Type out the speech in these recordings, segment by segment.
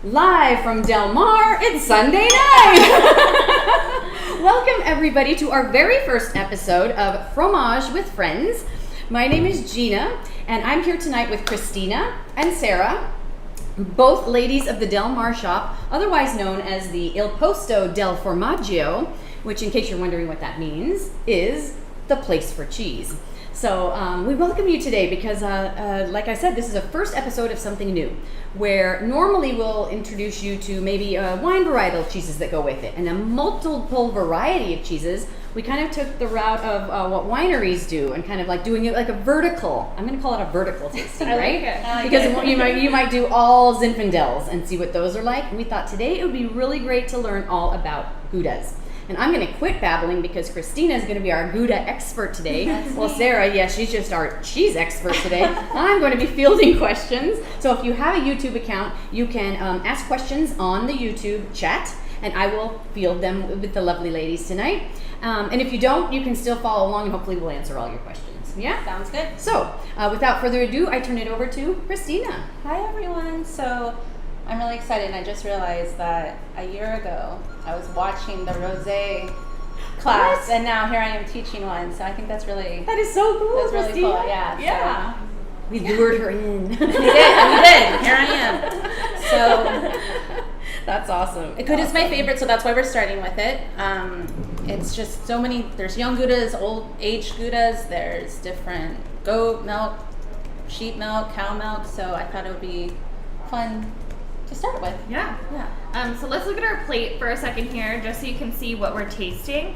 Live from Del Mar, it's Sunday night! Welcome everybody to our very first episode of Fromage with Friends. My name is Gina, and I'm here tonight with Christina and Sarah, both ladies of the Del Mar shop, otherwise known as the Il Posto del Formaggio, which, in case you're wondering what that means, is the place for cheese. So we welcome you today because, like I said, this is a first episode of something new, where normally we'll introduce you to maybe wine varietal cheeses that go with it, and a multiple variety of cheeses. We kind of took the route of what wineries do, and kind of like doing it like a vertical. I'm going to call it a vertical tasting, right? Because you might do all Zinfandels and see what those are like. And we thought today it would be really great to learn all about Goudas. And I'm going to quit babbling because Christina is going to be our Gouda expert today. Well, Sarah, yeah, she's just our cheese expert today. I'm going to be fielding questions. So if you have a YouTube account, you can ask questions on the YouTube chat, and I will field them with the lovely ladies tonight. And if you don't, you can still follow along, and hopefully we'll answer all your questions. Yeah? Sounds good. So without further ado, I turn it over to Christina. Hi, everyone. So I'm really excited, and I just realized that a year ago I was watching the rosé class, and now here I am teaching one. So I think that's really That is so cool. That's really Christina. cool. Yeah. Yeah. We lured her in. We did. Here I am. So That's awesome. Gouda is my favorite, so that's why we're starting with it. It's just so many. There's young Goudas, old aged Goudas. There's different goat milk, sheep milk, cow milk. So I thought it would be fun to start with. Yeah. So let's look at our plate for a second here, just so you can see what we're tasting.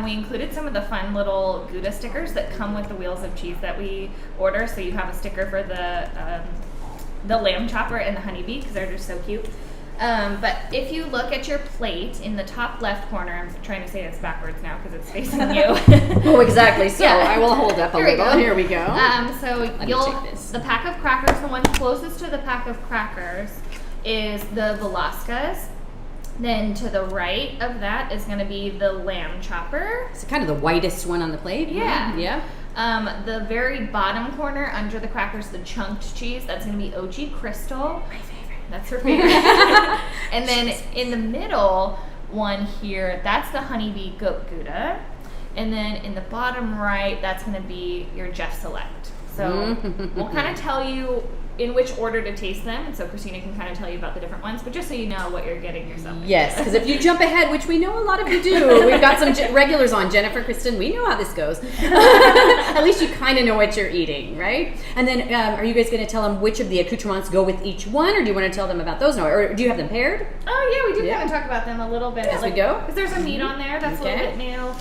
We included some of the fun little Gouda stickers that come with the wheels of cheese that we order. So you have a sticker for the lamb chopper and the honeybee, because they're just so cute. But if you look at your plate in the top left corner, I'm trying to say this backwards now because it's facing you. Oh, exactly. So Yeah. I will hold up a little. Here we go. So the pack of crackers, the one closest to the pack of crackers is the Velasquez. Then to the right of that is going to be the lamb chopper. It's kind of the whitest one on the plate. Yeah. Yeah. The very bottom corner under the crackers, the chunked cheese, that's going to be OG Kristal. My favorite. That's her favorite. And then in the middle one here, that's the honeybee goat Gouda. And then in the bottom right, that's going to be your Jeff Select. So we'll kind of tell you in which order to taste them, and so Christina can kind of tell you about the different ones, but just so you know what you're getting yourself into. Yes, because if you jump ahead, which we know a lot of you do, we've got some regulars on, Jennifer, Kristen, we know how this goes. At least you kind of know what you're eating, right? And then are you guys going to tell them which of the accoutrements go with each one, or do you want to tell them about those now, or do you have them paired? Oh yeah, we did kind of talk about them a little bit. As we go. Because there's a meat on there that's a little bit new.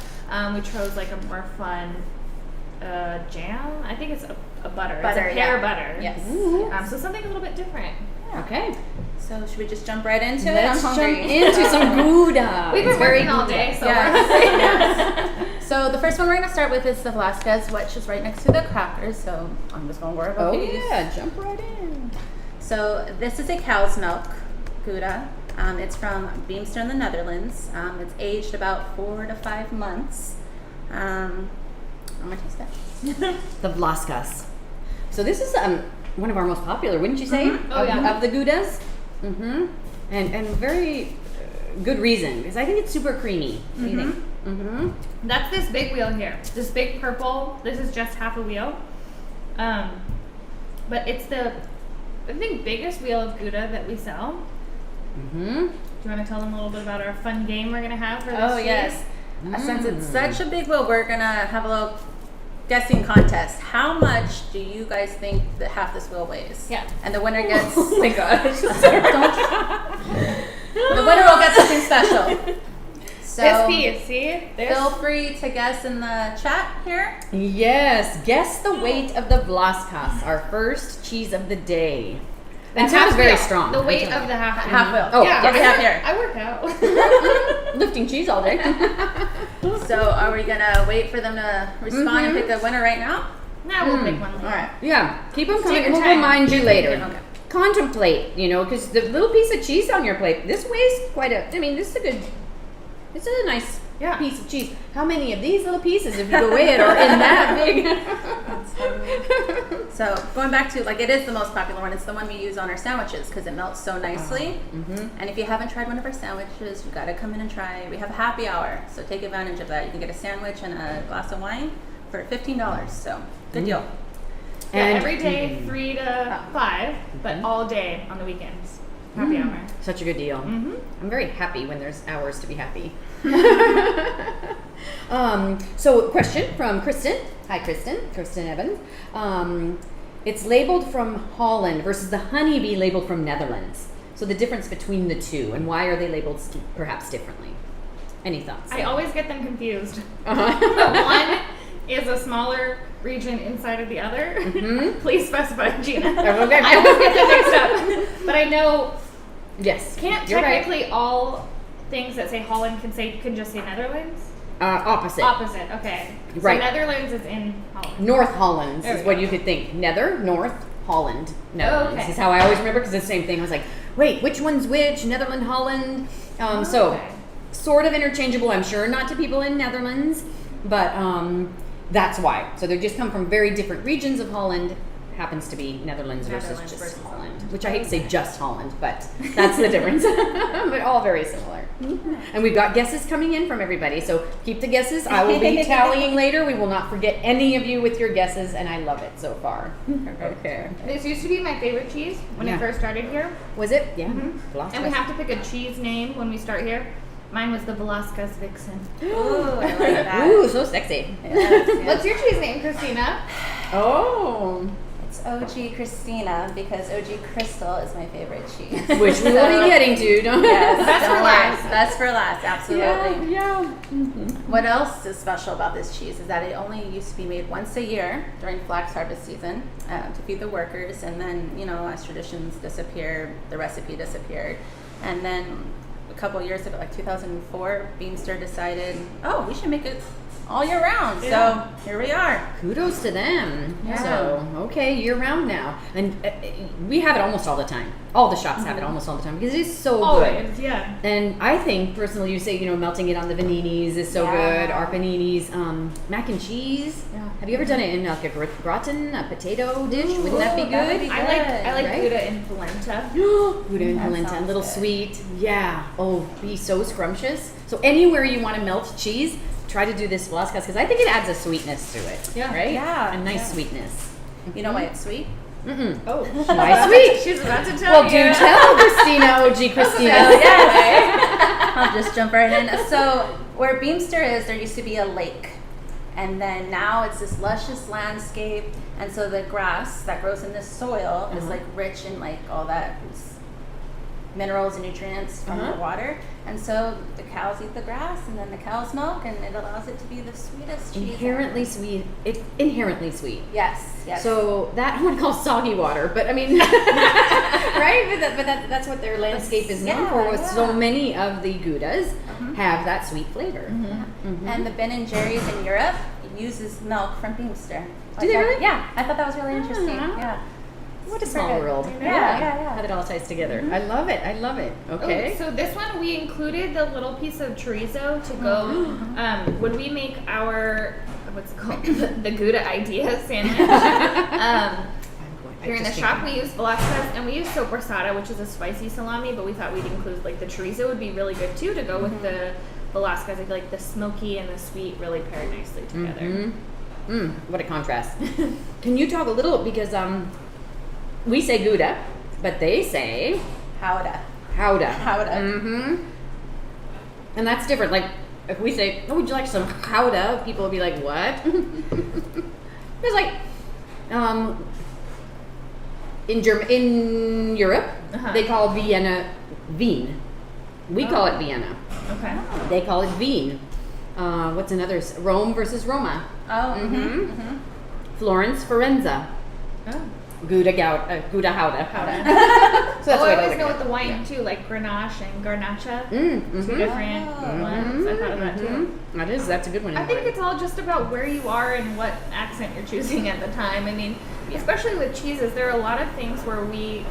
We chose like a more fun jam. I think it's a butter. It's a pear butter. Yes. So something a little bit different. Yeah. Okay. So should we just jump right into it? Let's I'm jump hungry. into some Gouda. We've been working all day, so Yes. So the first one we're going to start with is the Vlaskaas, which is right next to the crackers. So I'm just going to work. Oh yeah, jump right in. So this is a cow's milk Gouda. It's from Beemster in the Netherlands. It's aged about 4 to 5 months. I'm going to taste it. The Vlaskaas. So this is one of our most popular, wouldn't you say? Oh, yeah. Of the Goudas. And very good reason, because I think it's super creamy. What do you think? That's this big wheel here. This big purple. This is just half a wheel. But it's the, I think, biggest wheel of Gouda that we sell. Do you want to tell them a little bit about our fun game we're going to have for this Oh, week? yes. Since it's such a big wheel, we're going to have a little guessing contest. How much do you guys think that half this wheel weighs? Yeah. And the winner gets... Oh my gosh. the winner will get something special. So This piece, see? feel free to guess in the chat here. Yes, guess the weight of the Vlaskaas, our first cheese of the day. And half sounds very wheel. strong. The weight of the half wheel. Half wheel. Oh, yeah, what we have here. I work out. Lifting cheese all day. So are we going to wait for them to respond and pick a winner right now? Now we'll pick one later. All right. Yeah, keep them coming. your We'll time. remind you later. Okay. Contemplate, because the little piece of cheese on your plate, this weighs quite a, this is a nice a piece of cheese. How many of these little pieces, if you go weigh it, are in that big? That's funny. So going back to, like, it is the most popular one. It's the one we use on our sandwiches because it melts so nicely. And if you haven't tried one of our sandwiches, you got to come in and try. We have a happy hour, so take advantage of that. You can get a sandwich and a glass of wine for $15. So good deal. Yeah, And every day 3 to 5, but all day on the weekends. Happy hour. Such a good deal. I'm very happy when there's hours to be happy. So question from Kristen. Hi, Kristen Evans. It's labeled from Holland versus the honeybee labeled from Netherlands. So the difference between the two, and why are they labeled perhaps differently? Any thoughts? I always get them confused. One is a smaller region inside of the other. Please specify, Gina. Okay. I always get them mixed up. But I know Yes. can't you're technically all things that say Holland can just say Netherlands? Opposite. Opposite, okay. Right. So Netherlands is in Holland. North Hollands There is we what go. you could think. Nether, North, Holland, Netherlands. Okay. This is how I always remember because it's the same thing. I was like, wait, which one's which? Netherlands, Holland. So Okay. sort of interchangeable, I'm sure, not to people in Netherlands, but that's why. So they just come from very different regions of Holland. Happens to be Netherlands versus just Holland, which I hate to say just Holland, but that's the difference. But all very similar. And we've got guesses coming in from everybody, so keep the guesses. I will be tallying later. We will not forget any of you with your guesses, and I love it so far. Okay. This used to be my favorite cheese when I first started here. Was it? Yeah. Vlaskaas. And we have to pick a cheese name when we start here. Mine was the Velasquez Vixen. Ooh, I like that. Ooh, so sexy. What's your cheese name, Christina? Oh. It's OG Christina because OG Kristal is my favorite cheese. Which we will be getting to, don't we? Yes, That's don't for worry. last. That's for last, absolutely. Yeah. What else is special about this cheese is that it only used to be made once a year during flax harvest season to feed the workers, and then, you know, as traditions disappear, the recipe disappeared. And then a couple of years ago, like 2004, Beamster decided, oh, we should make it all year round. Yeah. So here we are. Kudos to them. Yeah. So, okay, year round now. And we have it almost all the time. All the shops have it almost all the time because it is so good. Always, yeah. And I think, personally, you say, you know, melting it on the paninis is so good. Our paninis, mac and cheese. Yeah. Have you ever done it in like a gratin, a potato dish? Wouldn't that be Ooh, that would good? be I like right? Gouda in polenta. Gouda and That polenta, a sounds little good. sweet. Yeah. Oh, be so scrumptious. So anywhere you want to melt cheese, try to do this Velasquez because I think it adds a sweetness to it. Yeah. Right? Yeah, A nice yeah. sweetness. You know why it's sweet? Mm-mm. Oh, Why sweet? She's about to tell Well, you. do tell, Christina, OG Christina. I'll just jump right in. So where Beamster is, there used to be a lake. And then now it's this luscious landscape. And so the grass that grows in this soil is like rich in like all that minerals and nutrients from the water. And so the cows eat the grass and then the cows milk and it allows it to be the sweetest cheese. Inherently sweet. It's inherently sweet. Yes, yes. So that I want to call soggy water, but I mean, right? But that's what their landscape is known for. With so many of the goudas have that sweet flavor. And the Ben and Jerry's in Europe uses milk from Beamster. Do they really? Yeah, I thought that was really interesting. Yeah. What a Super small good. world. Yeah. How it all ties together. I love it. I love it. Okay. Oh, so this one we included the little piece of chorizo to go when we make our what's it called the Gouda idea sandwich. Here in the shop we use Velasquez and we use sopressata, which is a spicy salami, but we thought we'd include like the chorizo would be really good too to go with the Velasquez. I feel like the smoky and the sweet really pair nicely together. What a contrast. Can you talk a little because we say Gouda, but they say Gouda. Gouda. And that's different. Like if we say, "Oh, would you like some Gouda?" People will be like, "What?" It's like in Europe, they call Vienna Wien. We call it Vienna. Okay. They call it Wien. What's another? Rome versus Roma. Oh. Florence, Firenze. Oh. Gouda Gouda. So that's I what I always like know it. with the wine too, like Grenache and Garnacha. Two different ones. I thought of that too. That's a good one. I think it's all just about where you are and what accent you're choosing at the time. I mean, especially with cheeses, there are a lot of things where we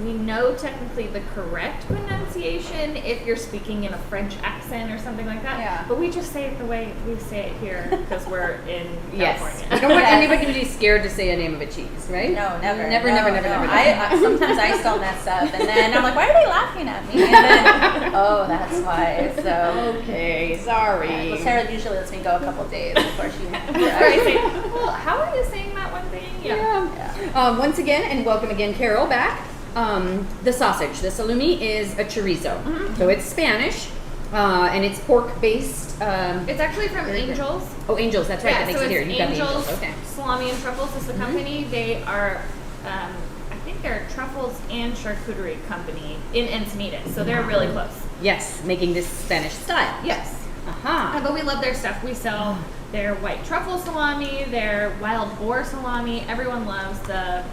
we know technically the correct pronunciation if you're speaking in a French accent or something like that. Yeah. But we just say it the way we say it here because we're in Yes. California. I don't want anybody to be scared to say a name of a cheese, right? No, never. Never. Sometimes I still mess up, and then I'm like, why are they laughing at me? And then, oh, that's why. So, Okay, sorry. well, Sarah usually lets me go a couple days before she. Before I say, well, how are you saying that one thing? Yeah. Once again, and welcome again, Carol, back. The sausage, the salumi, is a chorizo. Mm-hmm. So it's Spanish, and it's pork-based. It's actually from Angels. Oh, Angels, that's right. Yeah, that makes so it here. it's You got the Angels Angels. Okay. Salami and Truffles is the company. They are, I think they're a truffles and charcuterie company in Encinitas, so they're really close. Yes, making this Spanish style. Yes. Aha. But we love their stuff. We sell their white truffle salami, their wild boar salami. Everyone loves the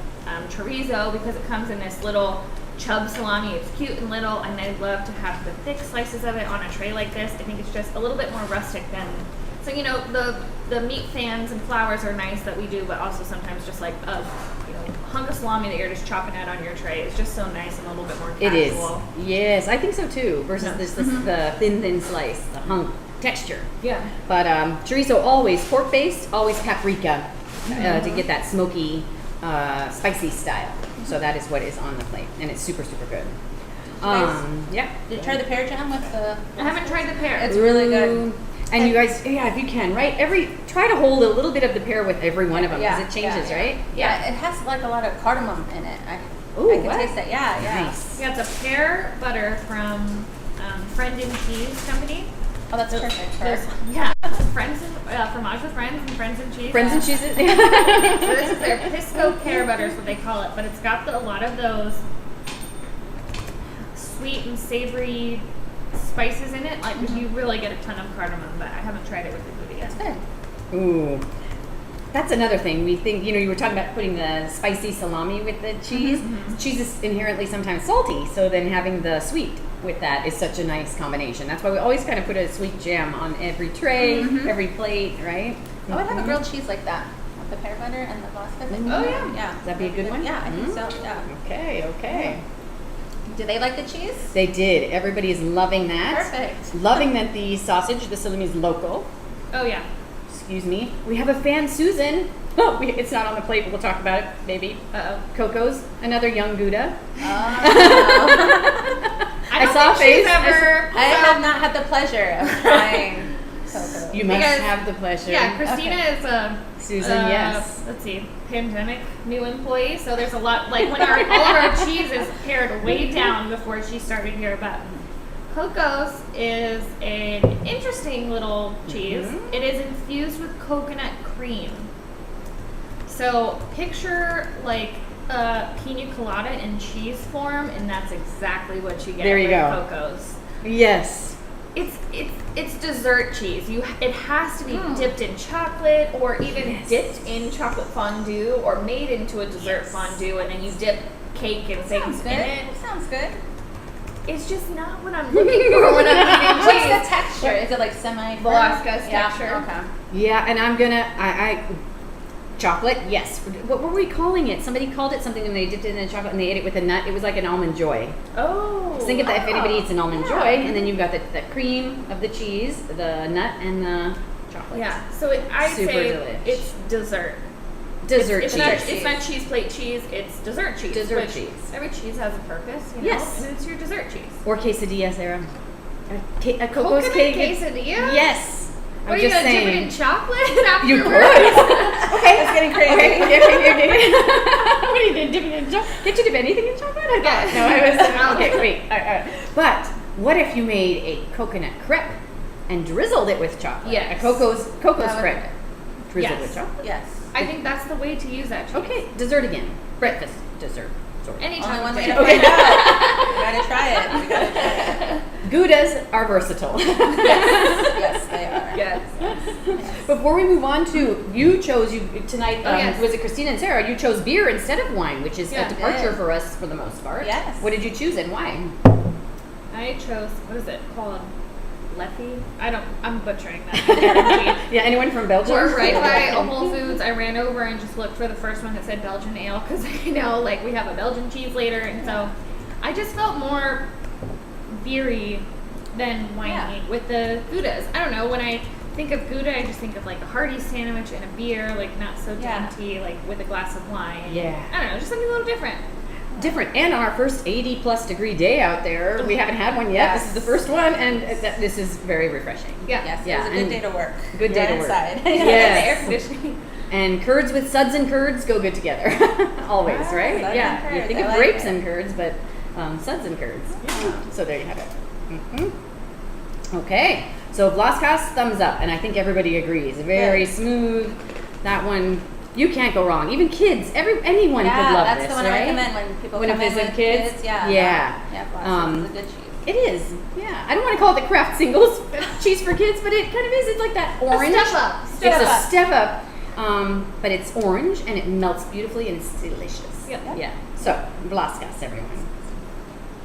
chorizo because it comes in this little chub salami. It's cute and little, and I love to have the thick slices of it on a tray like this. I think it's just a little bit more rustic than. So the meat fans and flowers are nice that we do, but also sometimes just like a hunk of salami that you're just chopping out on your tray is just so nice and a little bit more casual. It is. Yes, I think so too. Versus this the thin slice, the hunk texture. Yeah. But chorizo always pork-based, always paprika to get that smoky, spicy style. So that is what is on the plate, and it's super good. Yeah. Did you try the pear jam with the? I haven't tried the pear. It's really good. And you guys, if you can, right? Try to hold a little bit of the pear with every one of them because it changes, right? Yeah, it has like a lot of cardamom in it. I can taste it. Yeah. Nice. Yeah, it's a pear butter from Friend and Cheese Company. Oh, that's perfect. Friends and Fromage with Friends and Friends and Cheese. Friends and cheeses. So this is their Pisco pear butter is what they call it, but it's got a lot of those sweet and savory spices in it. Like you really get a ton of cardamom, but I haven't tried it with the Gouda yet. It's good. Ooh. That's another thing. We think, you were talking about putting the spicy salami with the cheese. Cheese is inherently sometimes salty, so then having the sweet with that is such a nice combination. That's why we always kind of put a sweet jam on every tray, every plate, right? I would have a grilled cheese like that with the pear butter and the Velasquez. Oh, yeah. Yeah. That'd be a good one? Yeah, I think so. Yeah. Okay. Do they like the cheese? They did. Everybody is loving that. Perfect. Loving that the sausage, the salami, is local. Oh yeah. Excuse me. We have a fan, Susan. Oh, it's not on the plate, but we'll talk about it maybe. Coco's, another young Gouda. I saw a face. I have not had the pleasure of trying Coco's. You must have the pleasure. Yeah, Christina is a Susan, yes. Let's see, pandemic new employee. So there's a lot like when all of our cheese is pared way down before she started here, but Coco's is an interesting little cheese. It is infused with coconut cream. So picture like a pina colada in cheese form, and that's exactly what you get There you with go. Coco's. Yes. It's dessert cheese. It has to be dipped in chocolate, or even dipped in chocolate fondue, or made into a dessert fondue, and then you dip cake and things in it. Sounds good. It's just not what I'm looking for when I'm eating What's cheese. the texture? Is it like semi Velasquez texture. Okay. Yeah, and I'm gonna chocolate, yes. What were we calling it? Somebody called it something when they dipped it in the chocolate and they ate it with a nut. It was like an almond joy. Oh. Think of that if anybody eats an almond joy, and then you've got the cream of the cheese, the nut, and the chocolate. Yeah. So I'd Super say delish. it's dessert. Dessert It's cheese. not cheese plate cheese. It's dessert cheese. Dessert which cheese. Every cheese has a purpose. Yes. And it's your dessert cheese. Or quesadilla, Sarah. A Coconut Coco's cake. quesadilla? Yes. What I'm are you just gonna dip it saying. in chocolate afterwards? You could. Okay, it's getting crazy. Okay. What are you doing? Dipping it in chocolate? Can't you dip anything in chocolate? I thought. No, I was. Okay, wait. All right. But what if you made a coconut crepe and drizzled it with chocolate? Yes. A Coco's crepe. Drizzled Yes. with chocolate? Yes. I think that's the way to use that cheese. Okay, dessert again. Breakfast dessert. Sorry. Anytime. Only one of way day. to find out. We gotta try it. We gotta try it. Goudas are versatile. Yes, they are. Yes. Before we move on to, you chose tonight, yes. was it Christina and Sarah? You chose beer instead of wine, which is Yeah, a departure did. for us for the most part. Yes. What did you choose and why? I chose, what is it called? Leffie. I'm butchering that. Yeah, anyone from Belgium? We're right by a Whole Foods. I ran over and just looked for the first one that said Belgian ale because I know like we have a Belgian cheese later, and so I just felt more beery than winey with the Goudas. I don't know, when I think of Gouda, I just think of like a hearty sandwich and a beer, like not so dainty, like with a glass of wine. Yeah. I don't know, just something a little different. And on our first 80+ degree day out there, we haven't had one yet. This is the first one, and this is very refreshing. Yes, it was a good day to work. Good day to work. Inside. Yes. Air conditioning. And curds with suds and curds go good together. Always, right? Suds Yeah. and You curds, think I of like grapes it. and curds, but suds and curds. Yeah. So there you have it. Okay. So Vlaskaas, thumbs up, and I think everybody agrees. Very smooth. That one, you can't go wrong. Even kids, anyone could love that's this, the one right? I recommend when people When come a in visit with kids? Yeah. Yeah. Vlaskaas is a good cheese. It is, yeah. I don't want to call it the Kraft Singles cheese for kids, but it kind of is. It's like that orange. step up. It's a step up, but it's orange and it melts beautifully and it's delicious. Yep. Yeah. So Vlaskaas, everyone.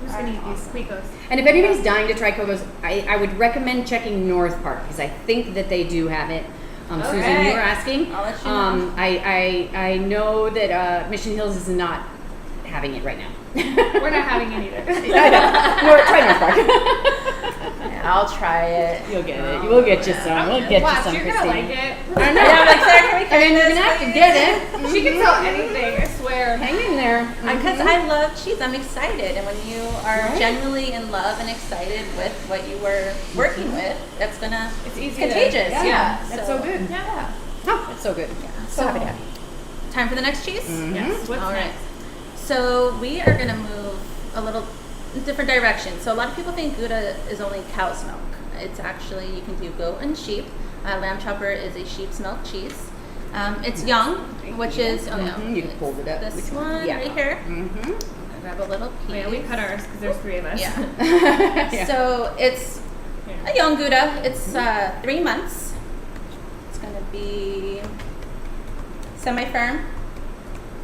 I'm just going to use Quicos. And if anybody's dying to try Quicos, I would recommend checking North Park because I think that they do have it. Susan, you were asking. I'll let you know. I know that Mission Hills is not having it right now. We're not having it either. I know. Try North Park. I'll try it. You'll get it. We'll get you some. We'll get Watch, you some, you're Christine. going to like it. I know. Yeah, I'm like, Sarah, can we I mean, you're gonna have to get it. She can tell anything, I swear. Hang in there. Because I love cheese. I'm excited. And when you are genuinely in love and excited with what you were working with, that's It's easy contagious. Yeah. That's so good. Yeah. Oh, it's so good. So happy to have you. Time for the next cheese? Yes. What's All right. next? So we are going to move a little different direction. So a lot of people think Gouda is only cow's milk. It's actually, you can do goat and sheep. Lamb Chopper is a sheep's milk cheese. It's young, which is, You can fold it up. this Which one right here. Mm-hmm. Grab a little piece. Yeah, we cut ours because there's 3 of us. Yeah. So it's Yeah. a young Gouda. It's 3 months. It's going to be semi-firm,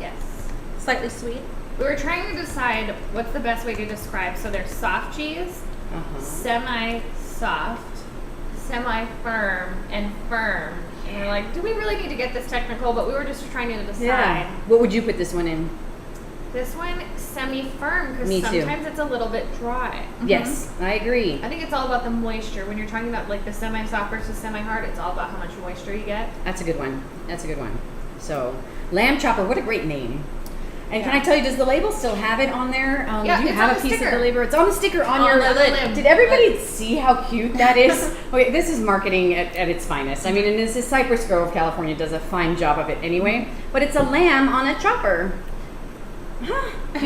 Yes. slightly sweet. We were trying to decide what's the best way to describe. So there's soft cheese, semi-soft, semi-firm, and firm. And we're like, do we really need to get this technical? But we were just trying to decide. Yeah. What would you put this one in? This one, semi-firm, because Me too. sometimes it's a little bit dry. Yes, I agree. I think it's all about the moisture. When you're talking about like the semi-soft versus semi-hard, it's all about how much moisture you get. That's a good one. That's a good one. So, Lamb Chopper, what a great name. And can I tell you, does the label still have it on there? Yeah, do you it's have on a the piece sticker. of the label? It's on the sticker on On your the lid. lid. Did everybody see how cute that is? Okay, this is marketing at its finest. I mean, and this is Cypress Grove, California, does a fine job of it anyway. But it's a lamb on a chopper. Cute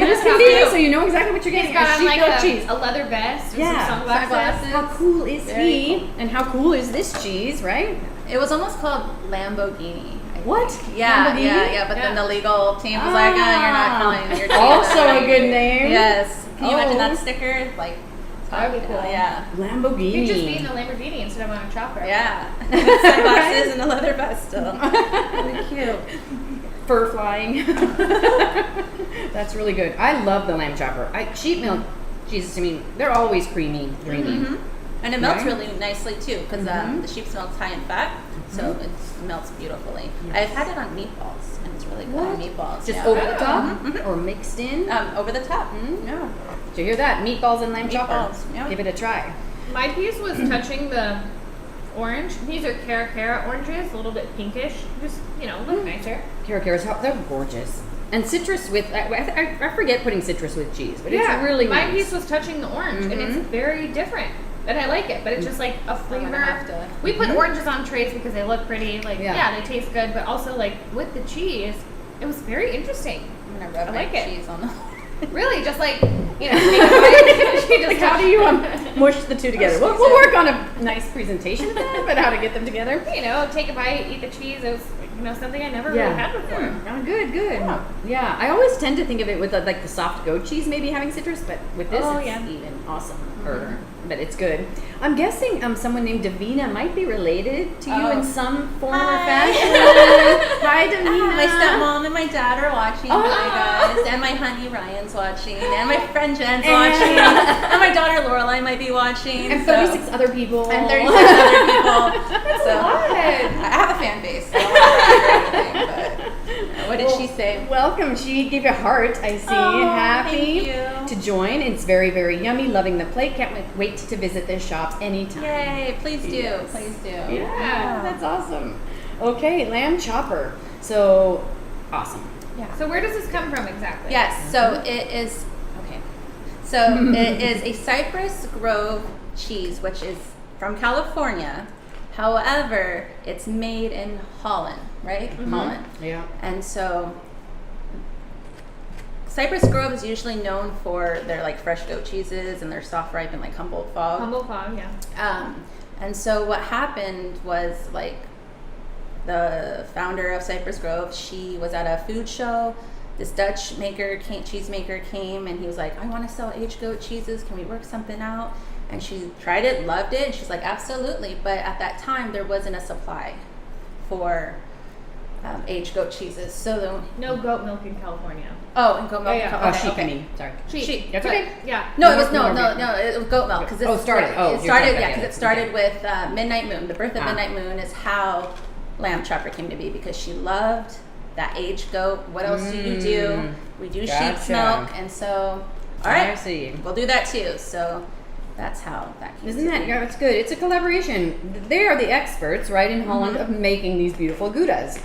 as can be, so you know exactly what you're getting. He's got on sheep like milk cheese. a leather vest with Yeah, some sunglasses. How cool is Very he? cool. And how cool is this cheese, right? It was almost called Lamborghini. I What? think. Yeah, Lamborghini? yeah. But then the legal team was like, "Oh, you're not calling your cheese Also a Lamborghini." good name. Yes. Can you imagine Oh. that sticker? Like, That would be cool. Yeah. Lamborghini. You could just be in a Lamborghini instead of on a chopper. Yeah. Sunglasses and a leather vest still. Really cute. Fur flying. That's really good. I love the lamb chopper. Sheep milk cheeses to me, they're always creamy, dreamy. Mm-hmm. And it melts Right? really nicely too, because the sheep's milk's high in fat, so it melts beautifully. Yes. I've had it on meatballs, and it's really good on meatballs. Just yeah. over the top or mixed in. Over the top. Mm. Yeah. Did you hear that? Meatballs and lamb chopper. Meatballs, yeah. Give it a try. My piece was touching the orange. These are Cara oranges, a little bit pinkish. Just, look nicer. Caracaras, they're gorgeous. And citrus with, I forget putting citrus with cheese, but it's really my nice. piece was touching the orange, and it's very different. And I like it, but it's just like a flavor. have to- We put oranges on trays because they look pretty. Like, Yeah. they taste good, but also like with the cheese, it was very interesting. I'm gonna rub I my like it. cheese on the. Really, just like take a bite. She just Like, how do you mush the two together? We'll work on a nice presentation of that, but how to get them together. Take a bite, eat the cheese. It was something I never Yeah. really had before. Oh, good. Yeah, I always tend to think of it with like the soft goat cheese maybe having citrus, but with this it's even awesome. But it's good. I'm guessing someone named Davina might be related to you in some form or fashion. Hi, Davina. My stepmom and my dad are watching. Oh, Hi, guys. is, and my honey Ryan's watching, and my friend Jen's watching, and my daughter Lorelai might be watching, and 36 other people. And 36 other people. That's So a lot. I have a fan base. So I don't want to brag or anything, but what did she say? Welcome. She gave you a heart. I see. Oh, Happy thank you. to join. It's very, very yummy. Loving the plate. Can't wait to visit this shop anytime. Yay! Please do. Yes. Please do. Yeah, that's awesome. Okay, lamb chopper. So awesome. Yeah. So where does this come from exactly? Yes. So it is okay. So it is a Cypress Grove cheese, which is from California. However, it's made in Holland, right? Holland. Yeah. And so Cypress Grove is usually known for their like fresh goat cheeses and their soft ripe and like Humboldt Fog. Humble Fog, yeah. And so what happened was like the founder of Cypress Grove, she was at a food show. This Dutch cheese maker came and he was like, I want to sell aged goat cheeses. Can we work something out? And she tried it, loved it. And she's like, absolutely. But at that time, there wasn't a supply for aged goat cheeses. So No goat milk in California. and goat milk. Yeah. Oh, sheep, I mean. Sorry. Sheep. That's But- okay. Yeah. No, it was No, it was goat milk because Oh, started. Oh, it you're started. talking Yeah, about because it. it started with Midnight Moon. The birth of Ah. Midnight Moon is how Lamb Chopper came to be because she loved that aged goat. What else do you do? We do sheep's Gotcha. milk, and so all I right, see. we'll do that too. So that's how that came. Isn't to that, be. yeah, it's good. It's a collaboration. They are the experts, right, in Holland of making these beautiful Goudas.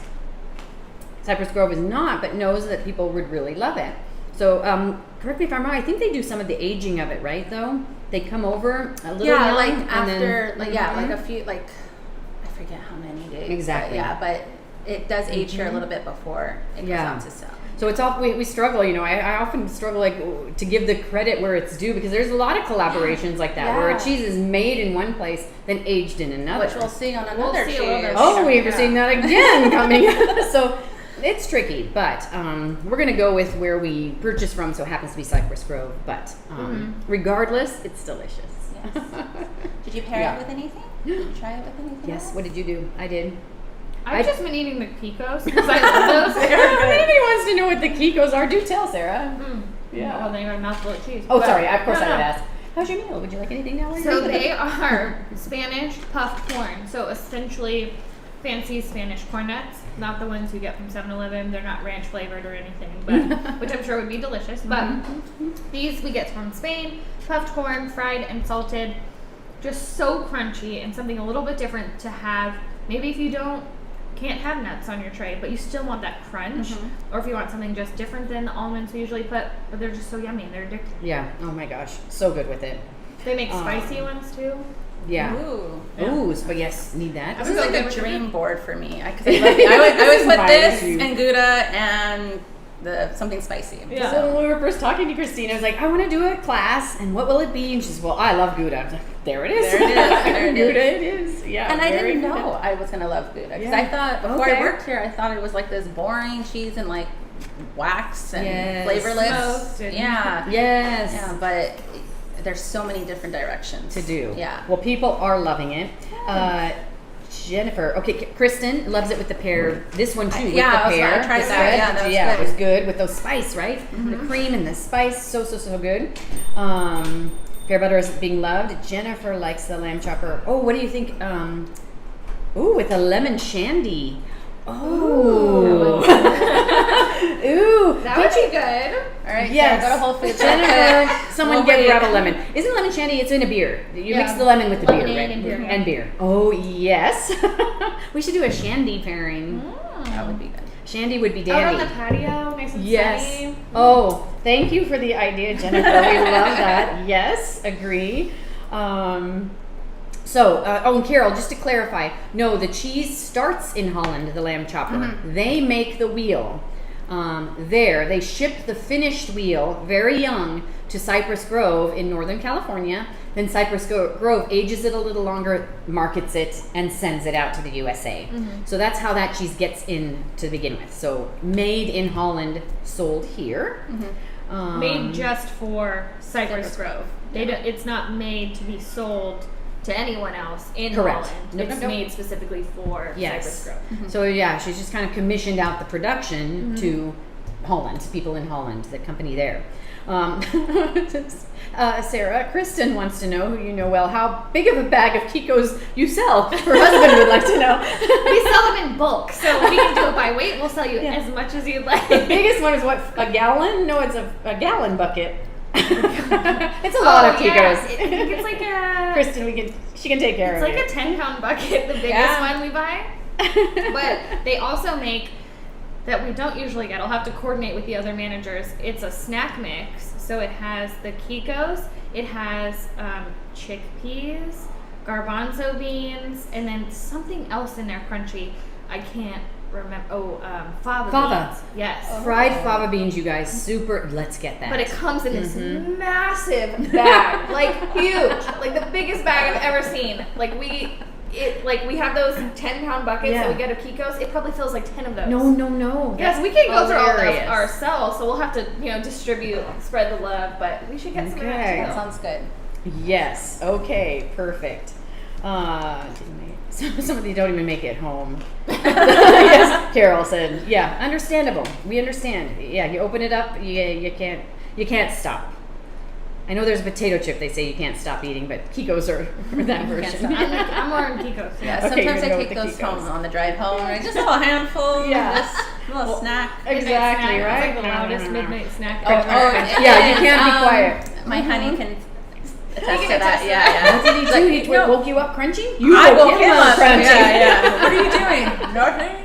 Cypress Grove is not, but knows that people would really love it. So, correct me if I'm wrong, I think they do some of the aging of it, right, though? They come over a little Yeah, young, like and after, then, like like a few, like I forget how many days. Exactly. But it does age here a little bit before it goes Yeah. out to sell. So it's all we struggle, you know. I often struggle like to give the credit where it's due because there's a lot of collaborations like that where a Yeah. cheese is made in one place then aged in another. Which we'll see on We'll another see a little cheese. bit Oh, later. we're seeing that again coming. So it's tricky, but we're gonna go with where we purchase from. So it happens to be Cypress Grove, but regardless, it's delicious. Yes. Did you pair Yeah. it with anything? Did you try it with anything? Yes. else? What did you do? I did. I've just been eating the Kikos because I love those. If anybody wants to know what the Kikos are, do tell Sarah. Yeah. Well, they have a mouthful of cheese. Oh, But- sorry. Of course, I No, would no. ask. How's your meal? Would you like anything now? while you're So eating? they are Spanish puffed corn. So essentially fancy Spanish corn nuts, not the ones you get from 7-Eleven. They're not ranch flavored or anything, but which I'm sure would be delicious. But these we get from Spain, puffed corn, fried and salted. Just so crunchy and something a little bit different to have. Maybe if you can't have nuts on your tray, but you still want that crunch, or if you want something just different than the almonds we usually put, but they're just so yummy. They're addictive. Yeah. Oh my gosh. So good with it. They make spicy ones too. Yeah. Ooh. Ooh. But yes, need that. This would is go like good a with dream the- board for me. I always put inspires this you. and Gouda and something spicy. Yeah. So when we were first talking to Christine, I was like, I want to do a class, and what will it be? And she says, well, I love Gouda. I was like, there it is. There it is. There it is. Gouda it is. Yeah. And I very didn't good. know I was gonna love Gouda because Yeah. I thought before Okay. I worked here, I thought it was like this boring cheese and like wax and Yes. flavorless. Smoked and- Yeah. Yes. Yeah, but there's so many different directions To do. Yeah. Well, people are loving it. Jennifer. Okay, Kristen loves it with the pear. This one too. With Yeah, the I pear. tried It's that. good. Yeah, that was yeah, good. it was good with those spice, right? The cream and the spice, so good. Pear butter is being loved. Jennifer likes the lamb chopper. Oh, what do you think? Ooh, with a lemon shandy. Oh. Ooh. That would be good. All right. Yes. So go to Whole Foods. Jennifer, someone We'll grab wait. a lemon. Isn't lemon shandy? It's in a beer. You mix Yeah. the lemon with the beer, Lemonade right? and beer, yeah. And beer. Oh yes. We should do a shandy pairing. That would be good. Shandy would be Out on dandy. the patio, nice and Yes. sunny. Oh, thank you for the idea, Jennifer. We love that. Yes, agree. And Carol, just to clarify, no, the cheese starts in Holland, the lamb chopper. They make the wheel. There, they ship the finished wheel, very young, to Cypress Grove in Northern California. Then Cypress Grove ages it a little longer, markets it, and sends it out to the USA. So that's how that cheese gets in to begin with. So made in Holland, sold here. Made just for Cypress Grove. It's not made to be sold to anyone else in Correct. Holland. Nope, It's nope. made specifically for Yes. Cypress Grove. So yeah, she's just kind of commissioned out the production to Holland, people in Holland, the company there. Sarah, Kristen wants to know, who you know well, how big of a bag of Kikos you sell. Her husband would like to know. We sell them in bulk, so we can do it by weight. We'll sell you as much as you'd like. The biggest one is what, a gallon? No, it's a gallon bucket. It's a lot of Kikos. Yeah. I think it's like a... Kristen, she can take care of it. It's like a 10-pound bucket, the biggest one we buy. But they also make, that we don't usually get, I'll have to coordinate with the other managers, it's a snack mix. So it has the Kikos, it has chickpeas, garbanzo beans, and then something else in there crunchy. I can't remember. Fava beans. Yes. Fried fava beans, you guys. Super. Let's get that. But it comes in this massive bag, like huge, like the biggest bag I've ever seen. Like we have those 10-pound buckets that we get of Kikos. It probably fills like 10 of those. No. Yes, we can't go through all those ourselves, so we'll have to, distribute, spread the love. But we should get some of that too. That sounds good. Yes. Okay. Perfect. Some of these don't even make it home. Yes, Carol said. Yeah, understandable. We understand. Yeah, you open it up, you can't stop. I know there's a potato chip they say you can't stop eating, but Kikos are that version. I'm more on Kikos. Yeah, sometimes I take those home on the drive home. Right? Just a little handful. Just a little snack. Exactly, right? It's like the loudest midnight snack. Yeah, you can't be quiet. My honey can attest to that. Yeah. What did he do? He woke you up crunchy? I woke him up crunchy. Yeah. What are you doing? Nothing.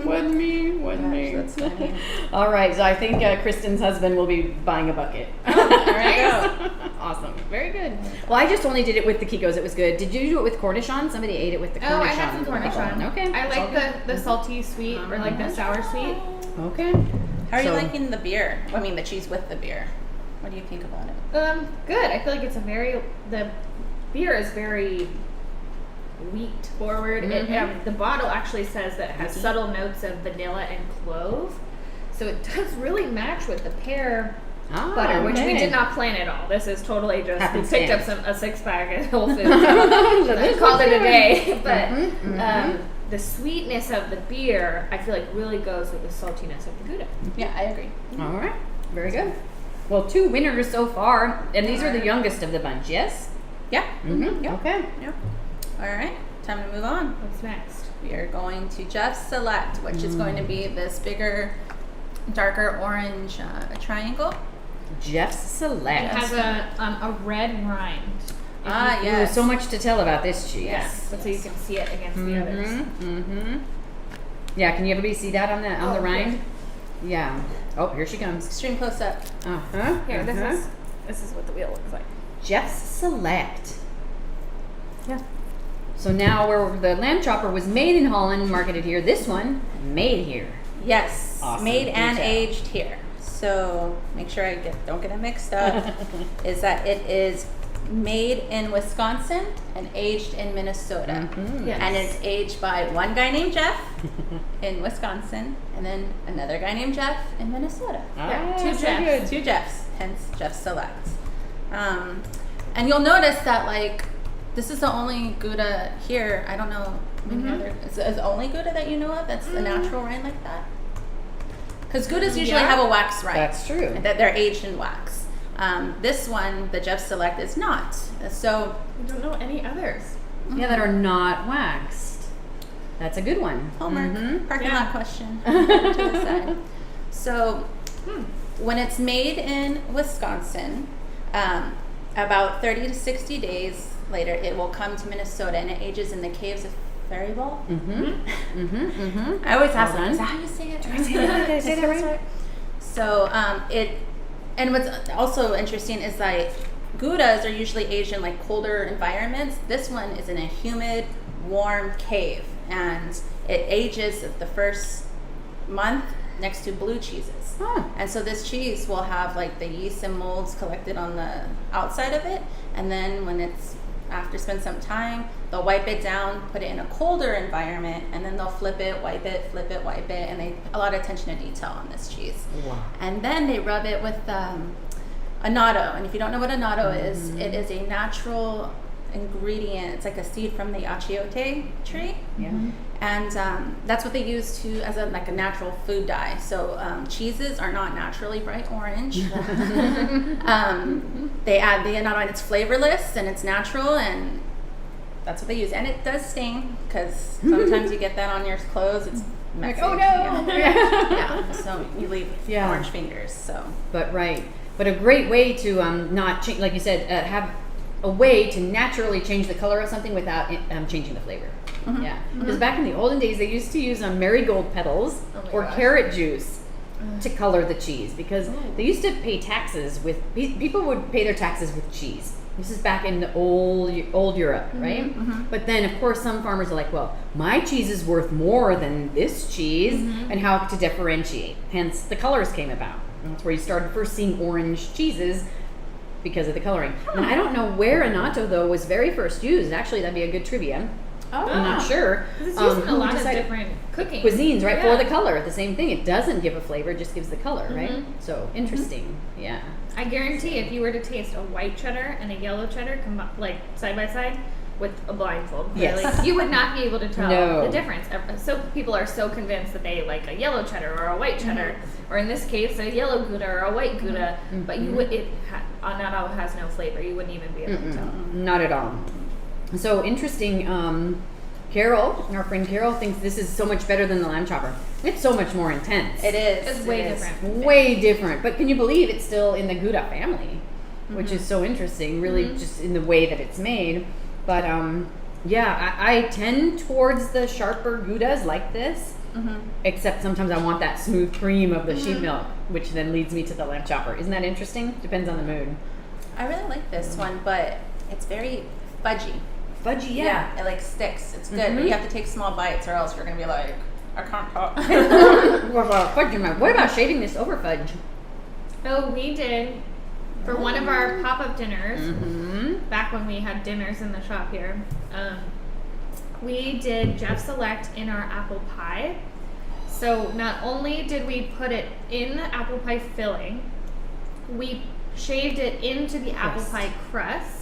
Wasn't me. That's funny. All right, so I think Kristen's husband will be buying a bucket. There you go. Awesome. Very good. Well, I just only did it with the Kikos. It was good. Did you do it with Cornichon? Somebody ate it with the Cornichon. Oh, I had some Cornichon. Okay. I like the salty sweet or like the sour sweet. Okay. How are you liking the beer? I mean, the cheese with the beer. What do you think about it? Good. I feel like the beer is very wheat forward. The bottle actually says that it has subtle notes of vanilla and clove. So it does really match with the pear butter, which we did not plan at all. This is totally just, we picked up a 6-pack at Whole Foods. So called it a day. But the sweetness of the beer, I feel like really goes with the saltiness of the Gouda. Yeah, I agree. All right. Very good. Well, 2 winners so far, and these are the youngest of the bunch, yes? Yeah. Mm-hmm. Yep. Okay. Yep. All right. Time to move on. What's next? We are going to Jeff's Select, which is going to be this bigger, darker orange triangle. Jeff's Select. It has a red rind. Yes. There's so much to tell about this cheese. Yes. So you can see it against the others. Mm-hmm. Yeah, can you everybody see that on the rind? Yeah. Oh, here she comes. Extreme close up. Here, this is what the wheel looks like. Jeff's Select. Yeah. So now where the lamb chopper was made in Holland, marketed here, this one made here. Yes. Awesome. Made and aged here. So make sure I don't get it mixed up. Is that it is made in Wisconsin and aged in Minnesota. Yes. And it's aged by one guy named Jeff in Wisconsin and then another guy named Jeff in Minnesota. Yeah, 2 Jeffs. 2 Jeffs, hence Jeff Select. And you'll notice that this is the only Gouda here. I don't know many other. Is the only Gouda that you know of that's a natural rind like that? Because Goudas usually have a wax rind. That's true. That they're aged in wax. This one, the Jeff Select, is not. So I don't know any others. Yeah, that are not waxed. That's a good one. Homework, parking lot question to the side. So when it's made in Wisconsin, about 30 to 60 days later, it will come to Minnesota and it ages in the caves of Faribault. I always ask them, is that how you say it? Did I say that right? So and what's also interesting is Goudas are usually aged in colder environments. This one is in a humid, warm cave, and it ages the first month next to blue cheeses. And so this cheese will have the yeast and molds collected on the outside of it, and then when it's after spend some time, they'll wipe it down, put it in a colder environment, and then they'll flip it, wipe it, and they a lot of attention to detail on this cheese. Wow. And then they rub it with annatto. And if you don't know what annatto is, it is a natural ingredient. It's like a seed from the achiote tree. Yeah. And that's what they use as a natural food dye. So cheeses are not naturally bright orange. They add the anodine. It's flavorless and it's natural, and that's what they use. And it does sting, because sometimes you get that on your clothes. It's messy. Like, oh no! Yeah. So you leave orange fingers. So, but a great way to not change, like you said, have a way to naturally change the color of something without changing the flavor. Yeah, because back in the olden days, they used to use marigold petals or carrot juice to color the cheese, because they used to pay taxes with, people would pay their taxes with cheese. This is back in the old Europe, right? But then, of course, some farmers are like, well, my cheese is worth more than this cheese, and how to differentiate. Hence, the colors came about. And that's where you started first seeing orange cheeses, because of the coloring. And I don't know where annatto, though, was very first used. Actually, that'd be a good trivia. I'm not sure. It's used in a lot of different cooking cuisines, right? For the color, the same thing. It doesn't give a flavor; it just gives the color, right? So interesting. Yeah. I guarantee, if you were to taste a white cheddar and a yellow cheddar like side by side with a blindfold, really, you would not be able to tell the difference. So people are so convinced that they like a yellow cheddar or a white cheddar, or in this case, a yellow Gouda or a white Gouda. But you would annatto has no flavor. You wouldn't even be able to tell. Not at all. So interesting. Carol, our friend Carol, thinks this is so much better than the lamb chopper. It's so much more intense. It is. It's way different. Way different. But can you believe it's still in the Gouda family, which is so interesting, really just in the way that it's made. But I tend towards the sharper Goudas like this, except sometimes I want that smooth cream of the sheep milk, which then leads me to the lamb chopper. Isn't that interesting? Depends on the mood. I really like this one, but it's very fudgy. Fudgy, yeah. It sticks. It's good, but you have to take small bites, or else you're gonna be like, I can't talk. What about shaving this over fudge? Oh, we did for one of our pop-up dinners. Back when we had dinners in the shop here, we did Jeff Select in our apple pie. So not only did we put it in the apple pie filling, we shaved it into the apple pie crust.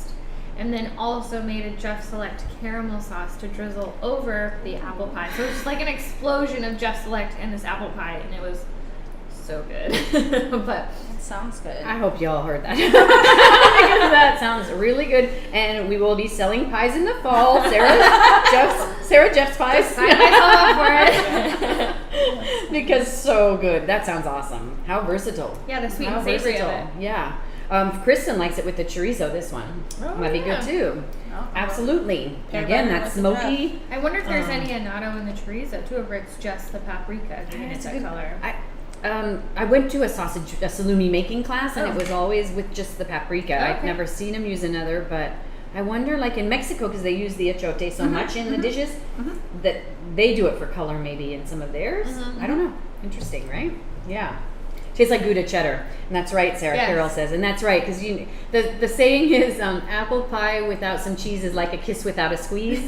And then also made a Jeff Select caramel sauce to drizzle over the apple pie. So it was just like an explosion of Jeff Select and this apple pie, and it was so good. But it sounds good. I hope y'all heard that. Because that sounds really good. And we will be selling pies in the fall. Sarah Jeff's pies. Sign myself up for it. Because so good. That sounds awesome. How versatile. Yeah, the sweet and savory of it. Yeah. Kristen likes it with the chorizo, this one. Might be good too. Absolutely. Again, that smoky. I wonder if there's any annatto in the chorizo too, or it's just the paprika giving it that color. I went to a salumi making class, and it was always with just the paprika. I've never seen them use another, but I wonder, like in Mexico, because they use the achiote so much in the dishes, that they do it for color maybe in some of theirs. I don't know. Interesting, right? Yeah. Tastes like Gouda cheddar, and that's right, Sarah. Yes. Carol says, and that's right, because the saying is apple pie without some cheese is like a kiss without a squeeze,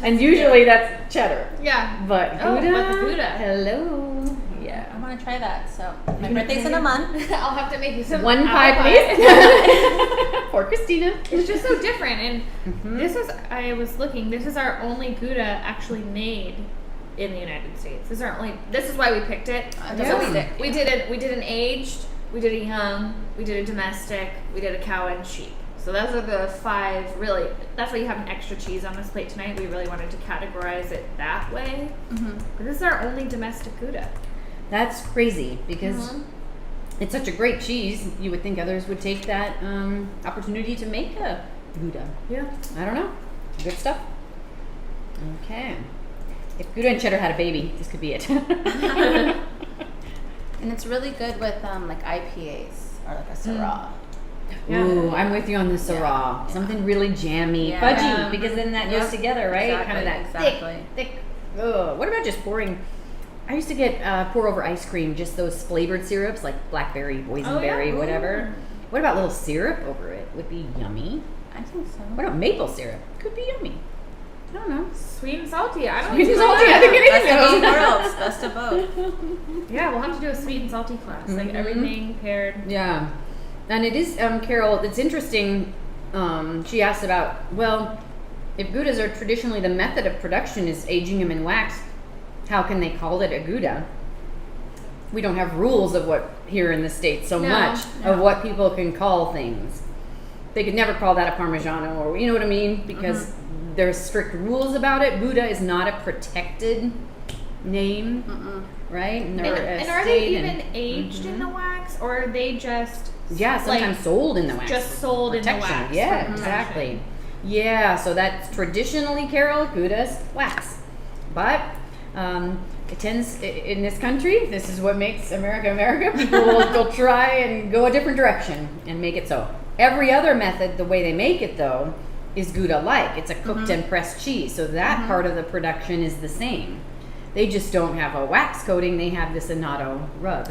and usually that's cheddar. Yeah, but Gouda, but the Gouda. Hello. Yeah, I want to try that. So my birthday's in a month. I'll have to make you some one pie, please, for Christina. It's just so different, and this is This is our only Gouda actually made in the United States. This is why we picked it. We did an aged, we did a young, we did a domestic, we did a cow and sheep. So those are the 5 really. That's why you have an extra cheese on this plate tonight. We really wanted to categorize it that way. But this is our only domestic Gouda. That's crazy, because it's such a great cheese. You would think others would take that opportunity to make a Gouda. Yeah, I don't know. Good stuff. Okay. If Gouda and cheddar had a baby, this could be it. And it's really good with IPAs or like a Syrah. Ooh, I'm with you on the Syrah. Something really jammy, fudgy, because then that goes together, right? Exactly, kind of that thick. What about just pouring? I used to get pour over ice cream, just those flavored syrups like blackberry, boysenberry, whatever. What about a little syrup over it? Would be yummy. I think so. What about maple syrup? Could be yummy. I don't know. Sweet and salty. I don't Sweet and salty. I think anything goes. Best of both. Yeah, we'll have to do a sweet and salty class. Like everything paired. Yeah. And it is, Carol, it's interesting. she asked about, well, if Goudas are traditionally the method of production is aging them in wax, how can they call it a Gouda? We don't have rules of what here in the States much of what people can call things. They could never call that a Parmigiano, or you know what I mean? Because there's strict rules about it. Gouda is not a protected name, right? And are they even aged in the wax, or are they just sometimes sold in the wax? Just sold in the wax. Yeah, exactly. Yeah, so that's traditionally, Carol, Goudas, wax. But it tends, in this country, this is what makes America America. People will try and go a different direction and make it so. Every other method, the way they make it though, is Gouda-like. It's a cooked and pressed cheese, so that part of the production is the same. They just don't have a wax coating. They have this annatto rub.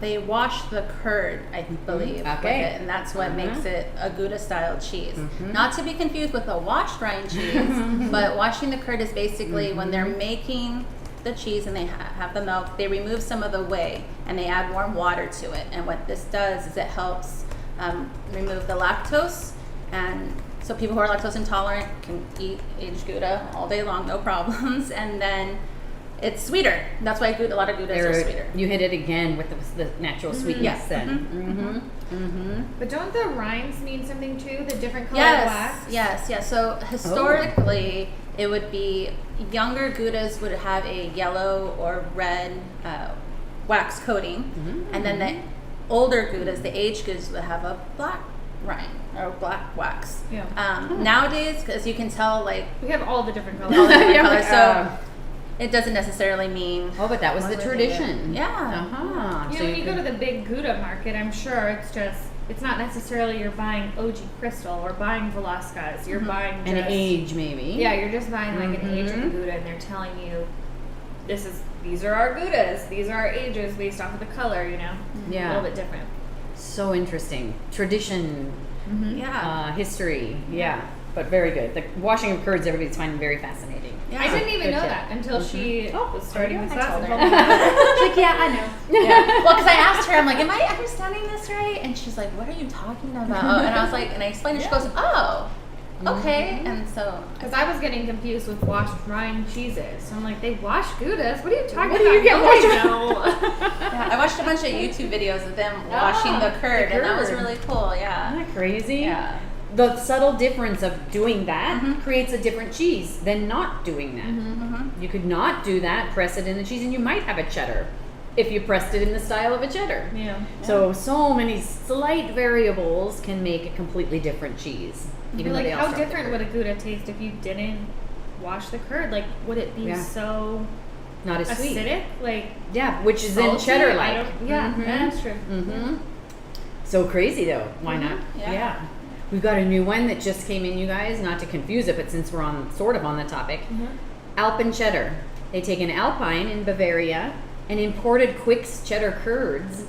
They wash the curd, I believe, with it, and that's what makes it a Gouda style cheese. Not to be confused with a washed rind cheese, but washing the curd is basically when they're making the cheese and they have the milk, they remove some of the whey and they add warm water to it. And what this does is it helps remove the lactose, and so people who are lactose intolerant can eat aged Gouda all day long, no problems. And then it's sweeter. That's why a lot of Goudas are sweeter. You hit it again with the natural sweetness then. But don't the rinds mean something too? The different color wax? Yes. So historically, it would be younger Goudas would have a yellow or red wax coating. And then the older Goudas, the aged Goudas, would have a black rind or black wax. Nowadays, as you can tell, like we have all the different colors. So it doesn't necessarily mean. Oh, but that was the tradition. Yeah. You know, when you go to the big Gouda market, I'm sure it's not necessarily you're buying OG Kristal or buying Velasquez. You're buying an age maybe. Yeah, you're just buying like an age of the Gouda, and they're telling you these are our Goudas. These are our ages based off of the color. You know, a little bit different. So interesting. Tradition, history, but very good. The washing of curds, everybody's finding very fascinating. Yeah. I didn't even know that until she was starting this class. She's like, I know. Well, because I asked her, I'm like, am I understanding this right? And she's like, what are you talking about? And I was like, and I explained it. She goes, oh, okay. And so, because I was getting confused with washed rind cheeses. So I'm like, they wash Goudas? What are you talking about? Do you get washed? I watched a bunch of YouTube videos of them washing the curd, and that was really cool. Yeah. Isn't that crazy? Yeah. The subtle difference of doing that creates a different cheese than not doing that. You could not do that, press it in the cheese, and you might have a cheddar if you pressed it in the style of a cheddar. So many slight variables can make a completely different cheese. Even like, how different would a Gouda taste if you didn't wash the curd? Like, would it be so not as sweet? Acidic? Like, which is then cheddar-like. That's true. So crazy though. Why not? Yeah. We've got a new one that just came in, you guys. Not to confuse it, but since we're on the topic, Alpine Cheddar. They take an Alpine in Bavaria and imported Quick's cheddar curds,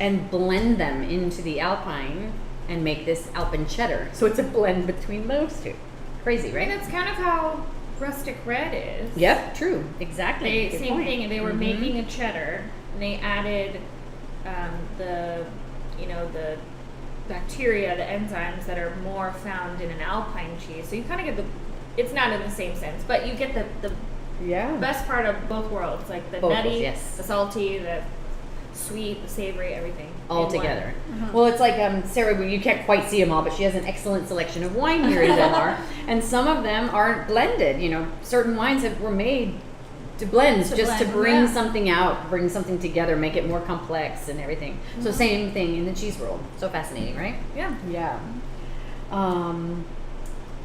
and blend them into the Alpine and make this Alpine Cheddar. So it's a blend between those two. Crazy, right? And that's kind of how Rustic Red is. Yep, true, exactly. Same thing. They were making a cheddar, and they added the bacteria, the enzymes that are more found in an Alpine cheese. So you kind of get it's not in the same sense, but you get the best part of both worlds, like the nutty, the salty, the sweet, the savory, everything. All together. Well, it's like Sarah, you can't quite see them all, but she has an excellent selection of wine here in Del Mar, and some of them are blended. You know, certain wines were made to blend, to bring something out, bring something together, make it more complex and everything. So same thing in the cheese world. So fascinating, right? Yeah.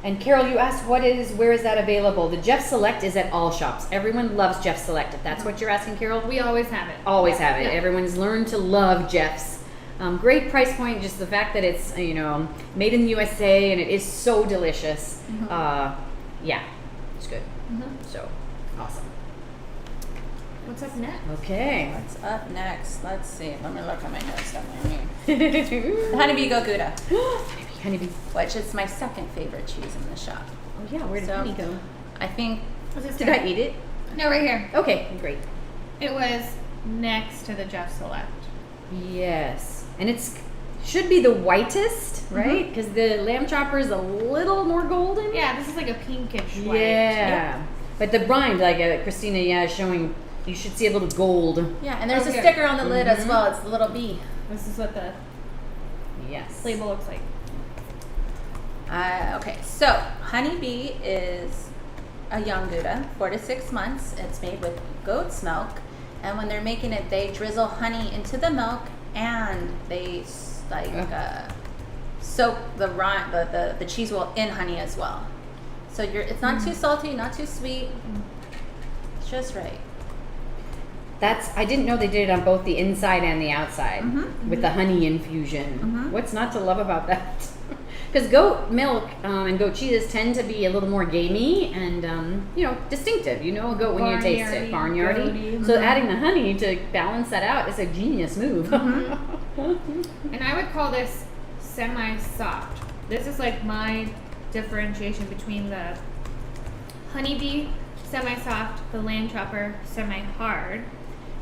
And Carol, you asked where is that available? The Jeff Select is at all shops. Everyone loves Jeff Select. If that's what you're asking, Carol. We always have it. Always have it. Everyone's learned to love Jeff's. Great price point, just the fact that it's made in the USA and it is so delicious. It's good. So awesome. What's up next? Okay. What's up next? Let's see. Let me look at my notes down there. The Honeybee Gouda. Honeybee. Which is my second favorite cheese in the shop. Oh yeah, where did honey go? I think. Did I eat it? No, right here. Okay, great. It was next to the Jeff Select. Yes, and should be the whitest, right? Because the lamb chopper is a little more golden. Yeah, this is like a pinkish white. Yeah. But the rind, like Christina, is showing, you should see a little gold. Yeah, and there's a here. sticker on the lid as well. It's the little bee. This is what the Yes. label looks like. Okay, so honeybee is a young Gouda, 4 to 6 months. It's made with goat's milk, and when they're making it, they drizzle honey into the milk, and they soak the cheese wheel in honey as well. So it's not too salty, not too sweet. It's just right. I didn't know they did it on both the inside and the outside with the honey infusion. What's not to love about that? Because goat milk and goat cheeses tend to be a little more gamey and distinctive. You know a goat when you taste it, barnyardy. So adding the honey to balance that out is a genius move. And I would call this semi-soft. This is like my differentiation between the honeybee, semi-soft, the lamb chopper, semi-hard.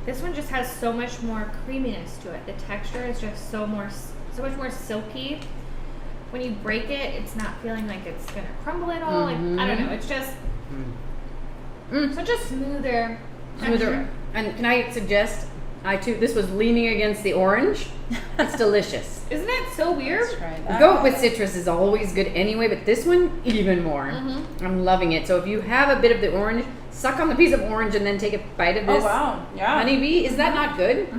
This one just has so much more creaminess to it. The texture is just so much more silky. When you break it, it's not feeling like it's gonna crumble at all. Like I don't know, it's just such a smoother texture. And can I suggest? This was leaning against the orange. It's delicious. Isn't that so weird? Let's try that. Goat with citrus is always good anyway, but this one even more. I'm loving it. So if you have a bit of the orange, suck on the piece of orange and then take a bite of this. Oh wow! Yeah. Honeybee. Is that not good?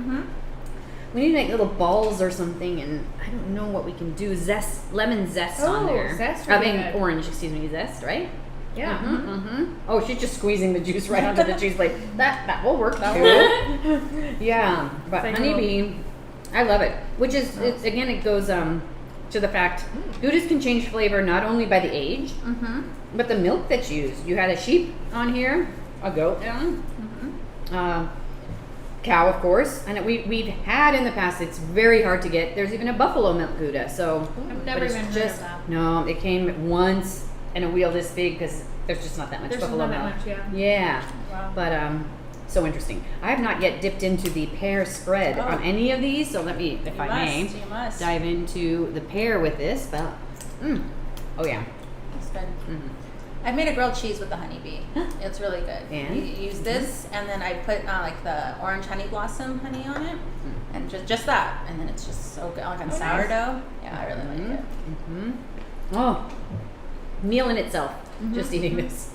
We need to make little balls or something, and I don't know what we can do. Lemon zest on there. Zest. Orange. Excuse me, zest, right? Yeah. Oh, she's just squeezing the juice right onto the cheese plate. That will work too. Yeah, but Like honeybee, I love it. Which is it goes to the fact Goudas can change flavor not only by the age, but the milk that's used. You had a sheep on here, a goat, cow, of course, and we've had in the past. It's very hard to get. There's even a buffalo milk Gouda. So I've never even heard of that. No, it came once in a wheel this big because there's just not that much buffalo milk. Yeah. Wow. But so interesting. I have not yet dipped into the pear spread on any of these, so let me, if I may, dive into the pear with this. But oh yeah, It's good. I've made a grilled cheese with the honeybee. It's really good. And? You use this, and then I put like the orange honey blossom honey on it, and just that, and then it's just so good, like on sourdough. Yeah, I really like it. Oh, meal in itself. Just eating this.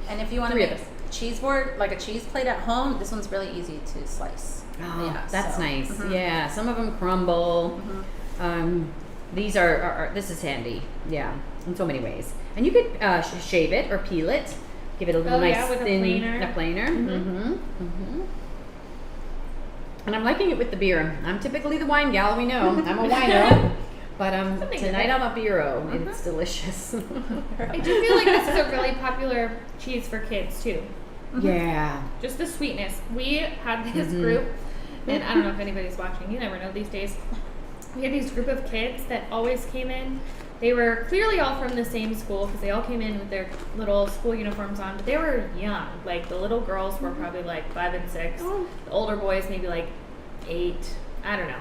And if you want to Three make of us. a cheese board, like a cheese plate at home, this one's really easy to slice. Oh, Yeah, that's so, nice. Yeah, some of them crumble. These are this is handy. Yeah, in so many ways. And you could shave it or peel it, give it a little nice with thin a planer. And I'm liking it with the beer. I'm typically the wine gal. We know I'm a wino. But tonight I'm a beero. It's delicious. I do feel like this is a really popular cheese for kids too. Yeah. Just the sweetness. We had this group, and I don't know if anybody's watching. You never know these days. We had these group of kids that always came in. They were clearly all from the same school because they all came in with their little school uniforms on, but they were young. Like the little girls were probably like 5 and 6. The older boys maybe like 8. I don't know.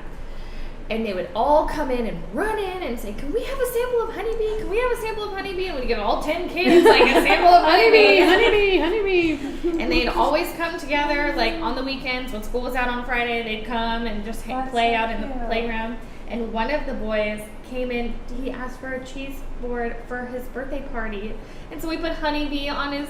And they would all come in and run in and say, "Can we have a sample of honeybee? Can we have a sample of honeybee?" And we'd give all 10 kids like a sample of honeybee. honeybee. And they'd always come together, like on the weekends when school was out on Friday. They'd come and just play out in the playground. And one of the boys came in. He asked for a cheese board for his birthday party, and so we put honeybee on his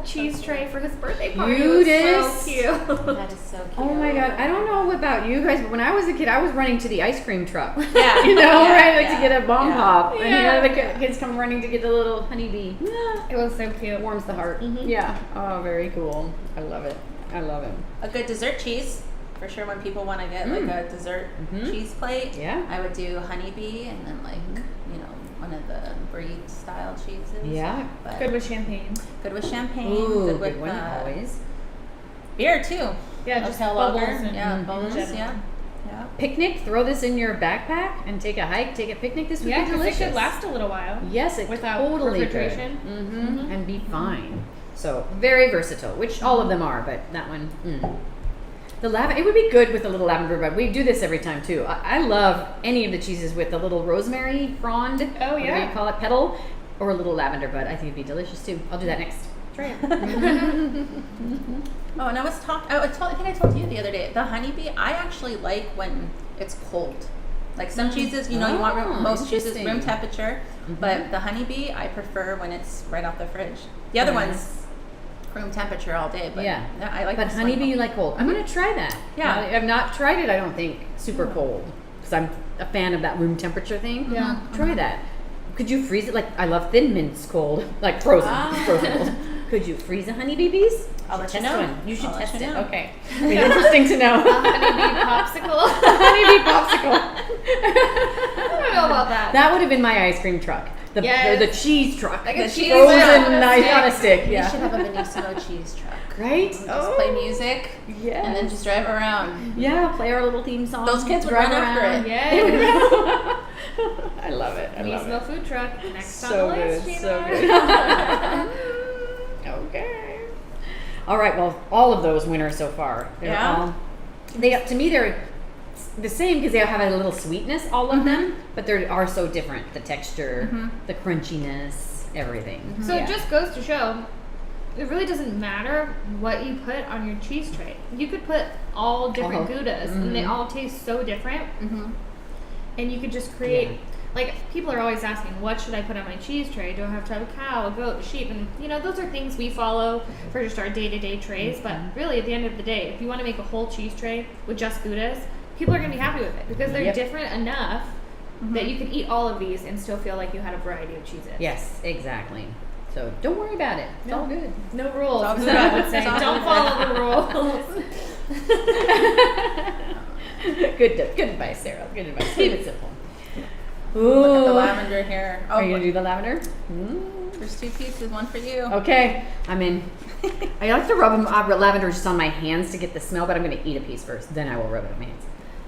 cheese tray for his birthday party. It was so cute. That is so cute. Oh my god! I don't know about you guys, but when I was a kid, I was running to the ice cream truck. Yeah. You know, Yeah, right? Like yeah, to get a bomb pop, and Yeah. here the kids come running to get the little honeybee. It was so cute. It warms the heart. Yeah. Oh, very cool. I love it. I love it. A good dessert cheese, for sure. When people want to get like a dessert cheese plate, Yeah. I would do honeybee and then like one of the brie style cheeses. Yeah. But Good with champagne. good with champagne. Ooh, good with good one always. beer too. Yeah, A just pale bubbles lager. and Yeah, bubbles. general. Yeah. Picnic. Throw this in your backpack and take a hike. Take a picnic. This would Yeah, be because it delicious. should last a little while. Yes, it without totally refrigeration. could. And be fine. So very versatile, which all of them are, but that one. The lavender, it would be good with a little lavender bud. We do this every time too. I love any of the cheeses with a little rosemary frond. Oh, whatever yeah. you call it, petal, or a little lavender bud. I think it'd be delicious too. I'll do that next. Try it. Oh, and I think I told you the other day, the honeybee, I actually like when it's cold. Like some cheeses, you want most cheeses room temperature, but the honeybee, I prefer when it's right off the fridge. The other one's room temperature all day, but yeah, I like. But honeybee, you like cold. I'm gonna try that. Yeah, I've not tried it. I don't think super cold because I'm a fan of that room temperature thing. Yeah, try that. Could you freeze it? Like I love Thin Mints cold, like frozen cold. Could you freeze a honeybee piece? I'll let you know. One. You should test it. Okay. Yeah. Interesting to know. Honeybee popsicle. Honeybee popsicle. I don't know about that. That would have been my ice cream truck. The cheese truck. Like a cheese frozen truck on a stick. We Yeah. should have a Venezuela cheese truck. Right? Just play music. Yes. And then just drive around. Yeah, play our little theme song. Those kids would drive run around. after it. Yeah. I love it. I love Measville it. food truck. Next on So the list, good. Gina. So good. Okay. All right. Well, all of those winners so far. They're all. To me, they're the same because they have a little sweetness, all of them, but they are so different. The texture, the crunchiness, everything. So it just goes to show, it really doesn't matter what you put on your cheese tray. You could put all different Goudas, and they all taste so different. And you could just create, like, people are always asking, what should I put on my cheese tray? Do I have to have a cow, a goat, a sheep? And, those are things we follow for just our day-to-day trays. But really, at the end of the day, if you want to make a whole cheese tray with just Goudas, people are going to be happy with it because they're different enough that you can eat all of these and still feel like you had a variety of cheeses. Yes, exactly. So don't worry about it. It's all good. No rules. It's all good. I would say. It's all Don't good. follow the rules. Good advice, Sarah. Good advice. Keep it simple. Look at the Ooh. lavender here. Are you going to do the lavender? There's 2 pieces, one for you. Okay, I'm in. I like to rub lavender just on my hands to get the smell, but I'm going to eat a piece first. Then I will rub it on my hands.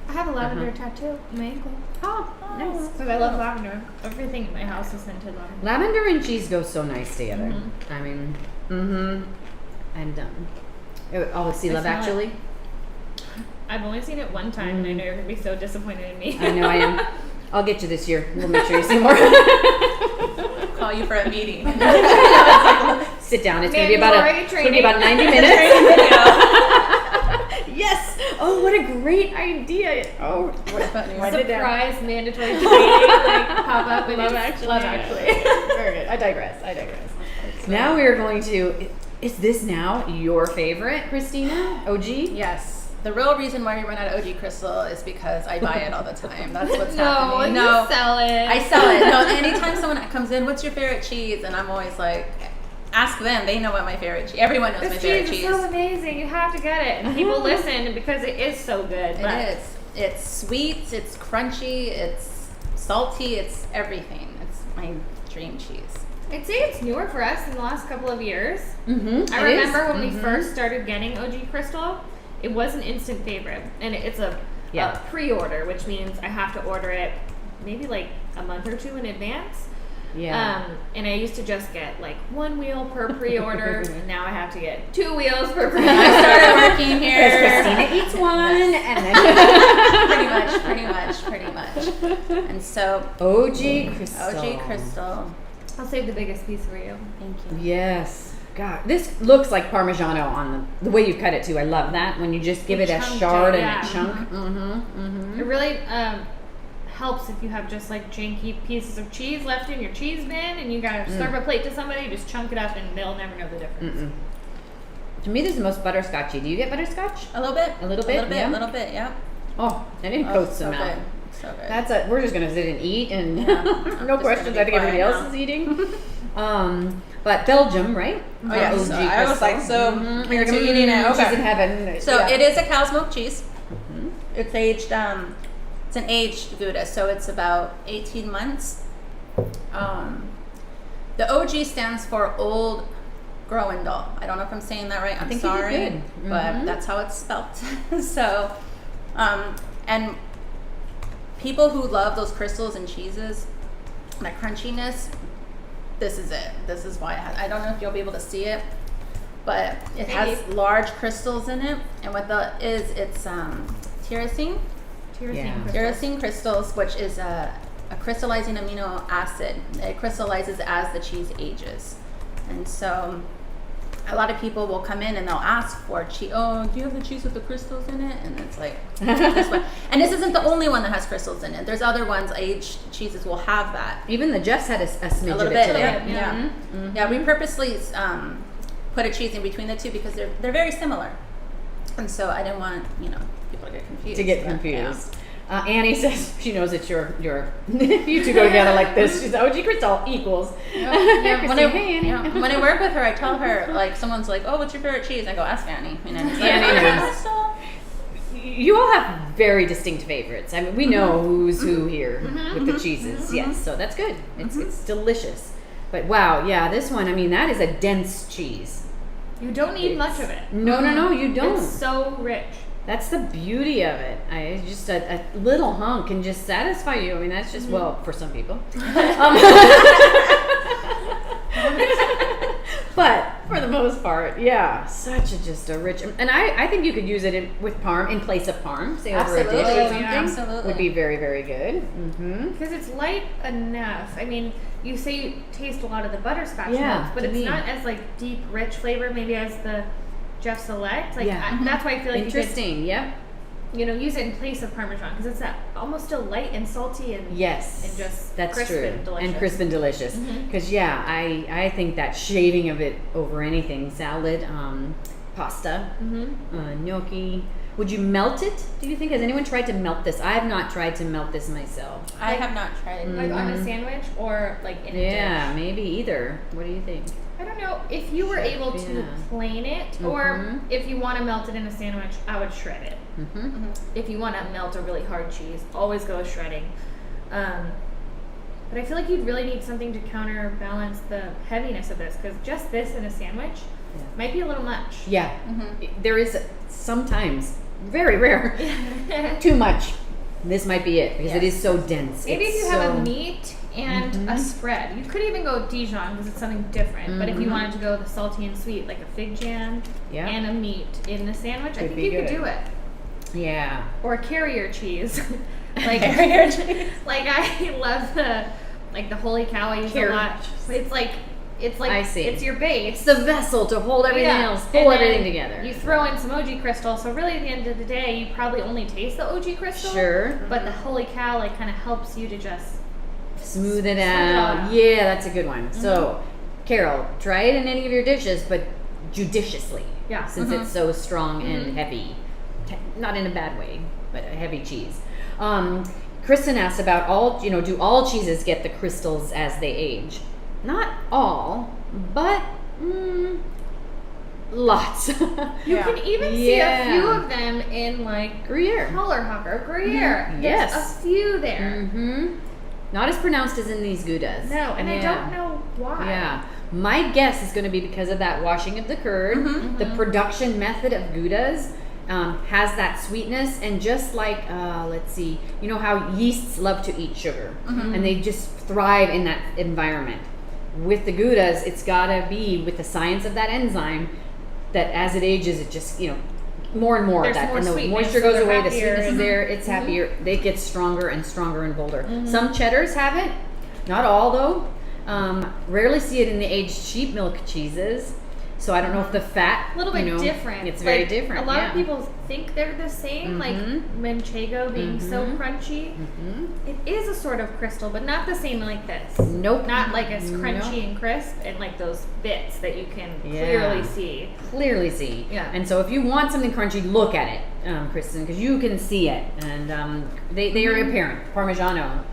I have a lavender tattoo on my ankle. Oh, nice. Because I love lavender. Everything in my house is scented lavender. Lavender and cheese go so nice together. I mean, I'm done. Oh, see, I Love smell Actually? I've only seen it one time, and I know you're going to be so disappointed in me. I know I am. I'll get you this year. We'll make sure you see more. Call you for a meeting. Sit down. It's going to be about 90 Training minutes. video. Yes. Oh, what a great idea. Oh, write it down. Surprise mandatory training, like pop up and Love it's Actually. Love Actually. Very good. I digress. Now we are going to. Is this now your favorite, Christina? OG? Yes. The real reason why we run out of OG Kristal is because I buy it all the time. That's what's No, happening. you sell it. I sell it. No, anytime someone comes in, what's your favorite cheese? And I'm always like, ask them. They know what my favorite cheese. Everyone knows my This favorite cheese cheese. is so amazing. You have to get it, and people listen because it is so good. But It is. It's sweet. It's crunchy. It's salty. It's everything. It's my dream cheese. I'd say it's newer for us in the last couple of years. Mm-hmm. I remember when we first started getting OG Kristal, it was an instant favorite, and it's a pre-order, which means I have to order it maybe like a month or 2 in advance. Yeah. And I used to just get like 1 wheel per pre-order, and now I have to get 2 wheels per pre-order. I started working here. Christina eats one, and then pretty much. And so OG Kristal. OG Kristal. I'll save the biggest piece for you. Thank you. Yes. God, this looks like Parmigiano on the way you've cut it too. I love that when you just give it a Chunked shard it, and yeah. a chunk. It really helps if you have just like janky pieces of cheese left in your cheese bin, and you gotta serve a plate to somebody. Just chunk it up, and they'll never know the difference. To me, this is the most butterscotchy. Do you get butterscotch? A little bit. A little bit, yeah? A little bit, yeah. Oh, I didn't coat some out. So good. We're just gonna sit and eat, and no just questions. gonna I be think everybody quiet else now. is eating. But Belgium, right? Oh yeah, OG so I was like so Kristal. into eating it. She's in Okay. heaven. So Yeah. it is a cow's milk cheese. It's aged. It's an aged Gouda, so it's about 18 months. The OG stands for Old Groendal. I don't know if I'm saying that right. I'm think you did sorry, good. but that's how it's spelt. So, and people who love those crystals and cheeses, that crunchiness, this is it. This is why I don't know if you'll be able to see it, but it has large crystals in it. And what it's tyrosine. Tyrosine crystals, which is a crystallizing amino acid. It crystallizes as the cheese ages. And so a lot of people will come in and they'll ask for cheese. Oh, do you have the cheese with the crystals in it? And it's like, this one. And this isn't the only one that has crystals in it. There's other ones, aged cheeses will have that. Even the Jeffs had a smidge A little of bit, it today. yeah. Mm-hmm. Yeah, we purposely put a cheese in between the two because they're very similar. And so I didn't want, people to get confused. Annie says she knows it's your you two go together like this. She's OG Kristal equals. When I work with her, I tell her, like, someone's like, oh, what's your favorite cheese? I go, ask Annie. And then Annie knows. You all have very distinct favorites. I mean, we know who's who here with the cheeses. Yes, so that's good. It's delicious. But wow, yeah, this one, I mean, that is a dense cheese. You don't need much of it. No, you don't. It's so rich. That's the beauty of it. Just a little hunk can just satisfy you. I mean, that's just, well, for some people. But for the most part, yeah, just a rich, and I think you could use it with parm in place of parm. Say over a dish or something. Absolutely. Would be very, very good. Because it's light enough. I mean, you say you taste a lot of the butterscotch notes, but it's not as like deep, rich flavor maybe as the Jeff Select. Like that's why I feel like interesting. Use it in place of Parmesan because it's that almost still light and salty and and just that's crisp true and delicious. and crisp and delicious. Because I think that shading of it over anything, salad, pasta, gnocchi. Would you melt it? Do you think? Has anyone tried to melt this? I have not tried to melt this myself. I have not tried. Like on a sandwich or like in a dish? Yeah, maybe either. What do you think? I don't know. If you were able to plane it, or if you want to melt it in a sandwich, I would shred it. If you want to melt a really hard cheese, always go with shredding. But I feel like you'd really need something to counterbalance the heaviness of this, because just this in a sandwich might be a little much. Yeah, there is sometimes, very rare, too much. This might be it, because it is so dense. Maybe if you have a meat and a spread. You could even go Dijon because it's something different. But if you wanted to go the salty and sweet, like a fig jam and a meat in the sandwich, I think you could do it. Yeah. Or a carrier cheese. Like carrier cheese. Like I love the holy cow I use a lot. It's like I see. It's your base. It's the vessel to hold everything else, pull everything together. You throw in some OG Kristal, so really at the end of the day, you probably only taste the OG Kristal. Sure. But the holy cow kind of helps you to just smooth it out. Yeah, that's a good one. So, Carol, try it in any of your dishes, but judiciously. Yeah. Since it's so strong and heavy. Not in a bad way, but a heavy cheese. Kristen asked about do all cheeses get the crystals as they age? Not all, but lots. You can even see a few of them in like Gruyere. Color Hawker, Gruyere. Yes. There's a few there. Not as pronounced as in these Goudas. No, and I don't know why. Yeah. My guess is going to be because of that washing of the curd. The production method of Goudas has that sweetness, and just like, let's see, you know how yeasts love to eat sugar, and they just thrive in that environment. With the Goudas, it's got to be with the science of that enzyme that as it ages, it just, more and more of that. And the moisture goes away, the sweetness is there, it's happier. They get stronger and stronger and bolder. Some cheddars have it, not all though. Rarely see it in the aged sheep milk cheeses. So I don't know if the fat, a little bit different. It's very different. A lot of people think they're the same, like Manchego being so crunchy. It is a sort of crystal, but not the same like this. Nope. Not like as crunchy and crisp, and like those bits that you can clearly see. Clearly see. Yeah. And so if you want something crunchy, look at it, Kristen, because you can see it, and they are apparent. Reggiano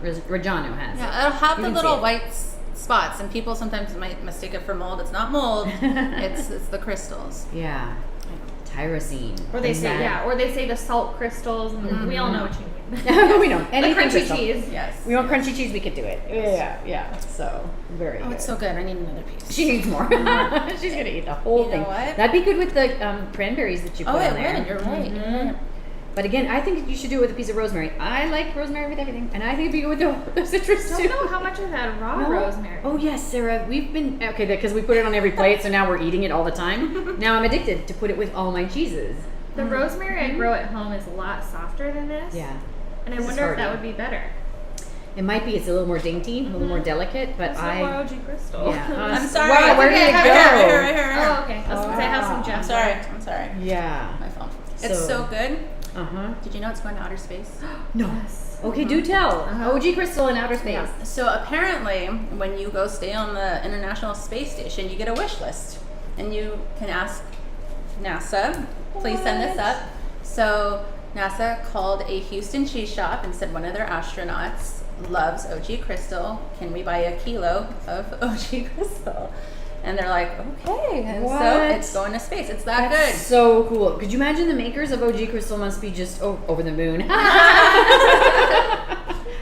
has. Yeah, it'll have the little white spots, and people sometimes might mistake it for mold. It's not mold. it's the crystals. Yeah. Tyrosine. Or they say the salt crystals, and we all know what you mean. We know anything crunchy crystal. Cheese. Yes. We want crunchy cheese. We could do it. Yeah. So very good. It's so good. I need another piece. She needs more. She's gonna eat the whole thing. Know what? That'd be good with the cranberries that you put in there. You're right. But again, I think you should do it with a piece of rosemary. I like rosemary with everything, and I think it'd be good with the citrus I too. don't know how much of that raw No? rosemary. Oh yes, Sarah. We've been okay because we put it on every plate, so now we're eating it all the time. Now I'm addicted to put it with all my cheeses. The rosemary I grow at home is a lot softer than this. Yeah, And I This is wonder if that hardy. would be better. it might be. It's a little more dainty, a little more delicate, but It's not more I. OG Kristal. Yeah. I'm sorry. Wow, where did Okay, it right go? here, right here. Oh, okay. I was gonna say I have some Wow. gems. I'm sorry. Yeah. My phone. It's so good. Uh huh. Did you know it's going to outer space? No. Yes. Okay, do tell. OG Kristal in outer space. Yeah. So apparently, when you go stay on the International Space Station, you get a wish list, and you can ask NASA, please send this up. So NASA called a Houston cheese shop and said one of their astronauts loves OG Kristal. Can we buy a kilo of OG Kristal? And they're like, okay. And so What? it's going to space. It's that That's good. so cool. Could you imagine the makers of OG Kristal must be just over the moon?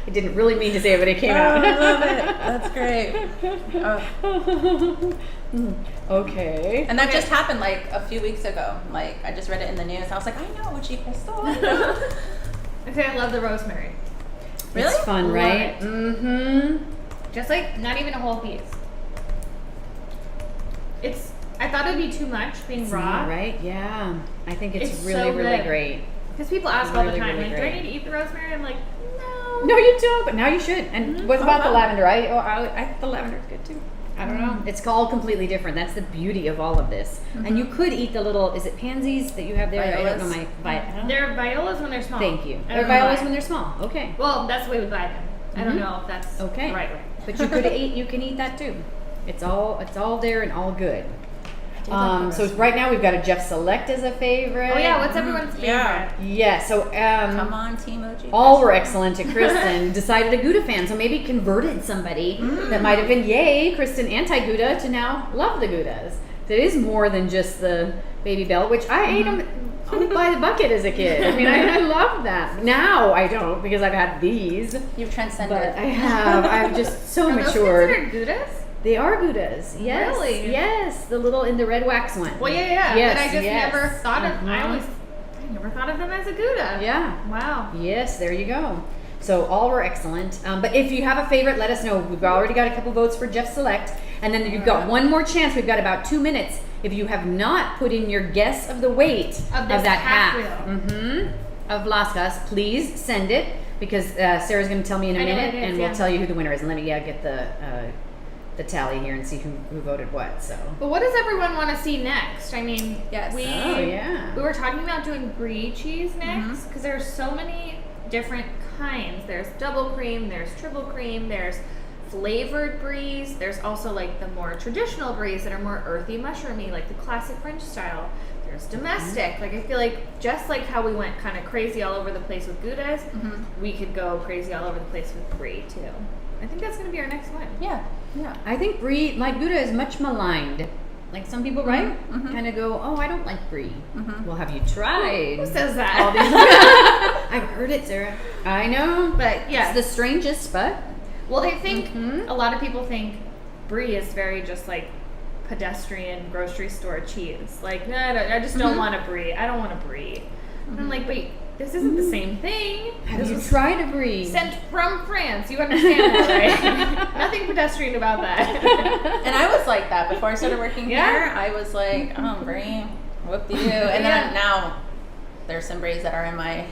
I didn't really mean to say it, but it came out. I love it. That's great. Okay. And that just happened like a few weeks ago. Like I just read it in the news. I was like, I know OG Kristal. I know. Okay, I love the rosemary. Really? It's fun, Love right? it. Mm-hmm. Just like not even a whole piece. I thought it would be too much being raw. Right? Yeah. I think it's, It's really, so really good. great. Because people ask all the Really, time, really like, do I great. need to eat the rosemary? I'm like, no. No, you don't, but now you should. And what about the wow. lavender? I think the lavender's good too. I don't know. It's all completely different. That's the beauty of all of this. And you could eat the little, is it pansies that you have there? I don't know Violas. They're violas when they're small. Thank you. I They're don't know violas why. when they're small. Okay. Well, that's the way we buy them. I don't know if that's Okay. the right way. But you could eat. You can eat that too. It's all there and all good. So right now we've got a Jeff Select as a favorite. Oh yeah, what's everyone's favorite? Yeah. Yeah. So Come on, Team OG. all Kristal. were excellent to Kristen. Decided a Gouda fan, so maybe converted somebody that might have been Kristen anti-Gouda to now love the Goudas. So it is more than just the Baby Bell, which I ate them by the bucket as a kid. I mean, I love that. Now I don't because I've had these, You've but transcended. I have. I've just so Are those matured. considered Goudas? They are Goudas. Yes. Really? Yes. The little in the red wax one. Well, yeah. Yes, But I just yes. never thought of. I Mhm. never thought of them as a Gouda. Yeah. Wow. Yes, there you go. So all were excellent. But if you have a favorite, let us know. We've already got a couple votes for Jeff Select. And then you've got one more chance. We've got about 2 minutes. If you have not put in your guess of the weight Of this that half of Vlaskaas, please send it because Sarah's going to tell me in a I know minute it is, and we'll yeah. tell you who the winner is. And let me get the tally here and see who voted what. So. But what does everyone want to see next? I mean, Yes. we Oh, yeah. we were talking about doing brie cheese next because there's so many different kinds. There's double cream, there's triple cream, there's flavored bries. There's also like the more traditional bries that are more earthy, mushroomy, like the classic French style. There's domestic. Like I feel like just like how we went kind of crazy all over the place with Goudas, we could go crazy all over the place with brie too. I think that's going to be our next one. Yeah. Yeah. I think brie, like Gouda, is much maligned. Like some people, right? Kind of go, oh, I don't like brie. Well, have you tried? Who says all that? these? I've heard it, Sarah. I know. But yeah, It's the strangest, but well, they think a lot of people think brie is very just like pedestrian grocery store cheese. Like, no, I just don't want a brie. I don't want a brie. And I'm like, wait, this isn't the same thing. have This you was tried a brie? sent from France. You understand that, right? Nothing pedestrian about that. And I was like that before I started working Yeah. here. I was like, oh, brie, whoop-de-doo. And then now there's some bries that are in my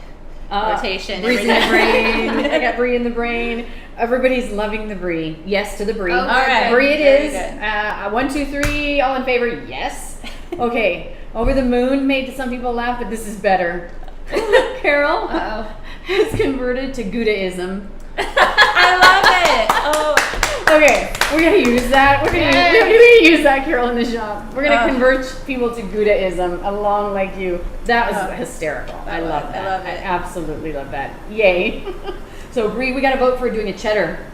rotation. Brie's in every the day. brain. I got brie in the brain. Everybody's loving the brie. Yes to the brie. Oh, All right. Brie it Very is. good. 1, 2, 3. All in favor? Yes. Okay. Over the moon made some people laugh, but this is better. Carol Uh-oh. has converted to Goudaism. I love it. Oh, Okay, we're gonna use that. We're gonna use that, Carol, in the shop. We're gonna convert people to Goudaism along like you. That was hysterical. I love that. I love it. I absolutely love that. Yay! So Bree, we got to vote for doing a cheddar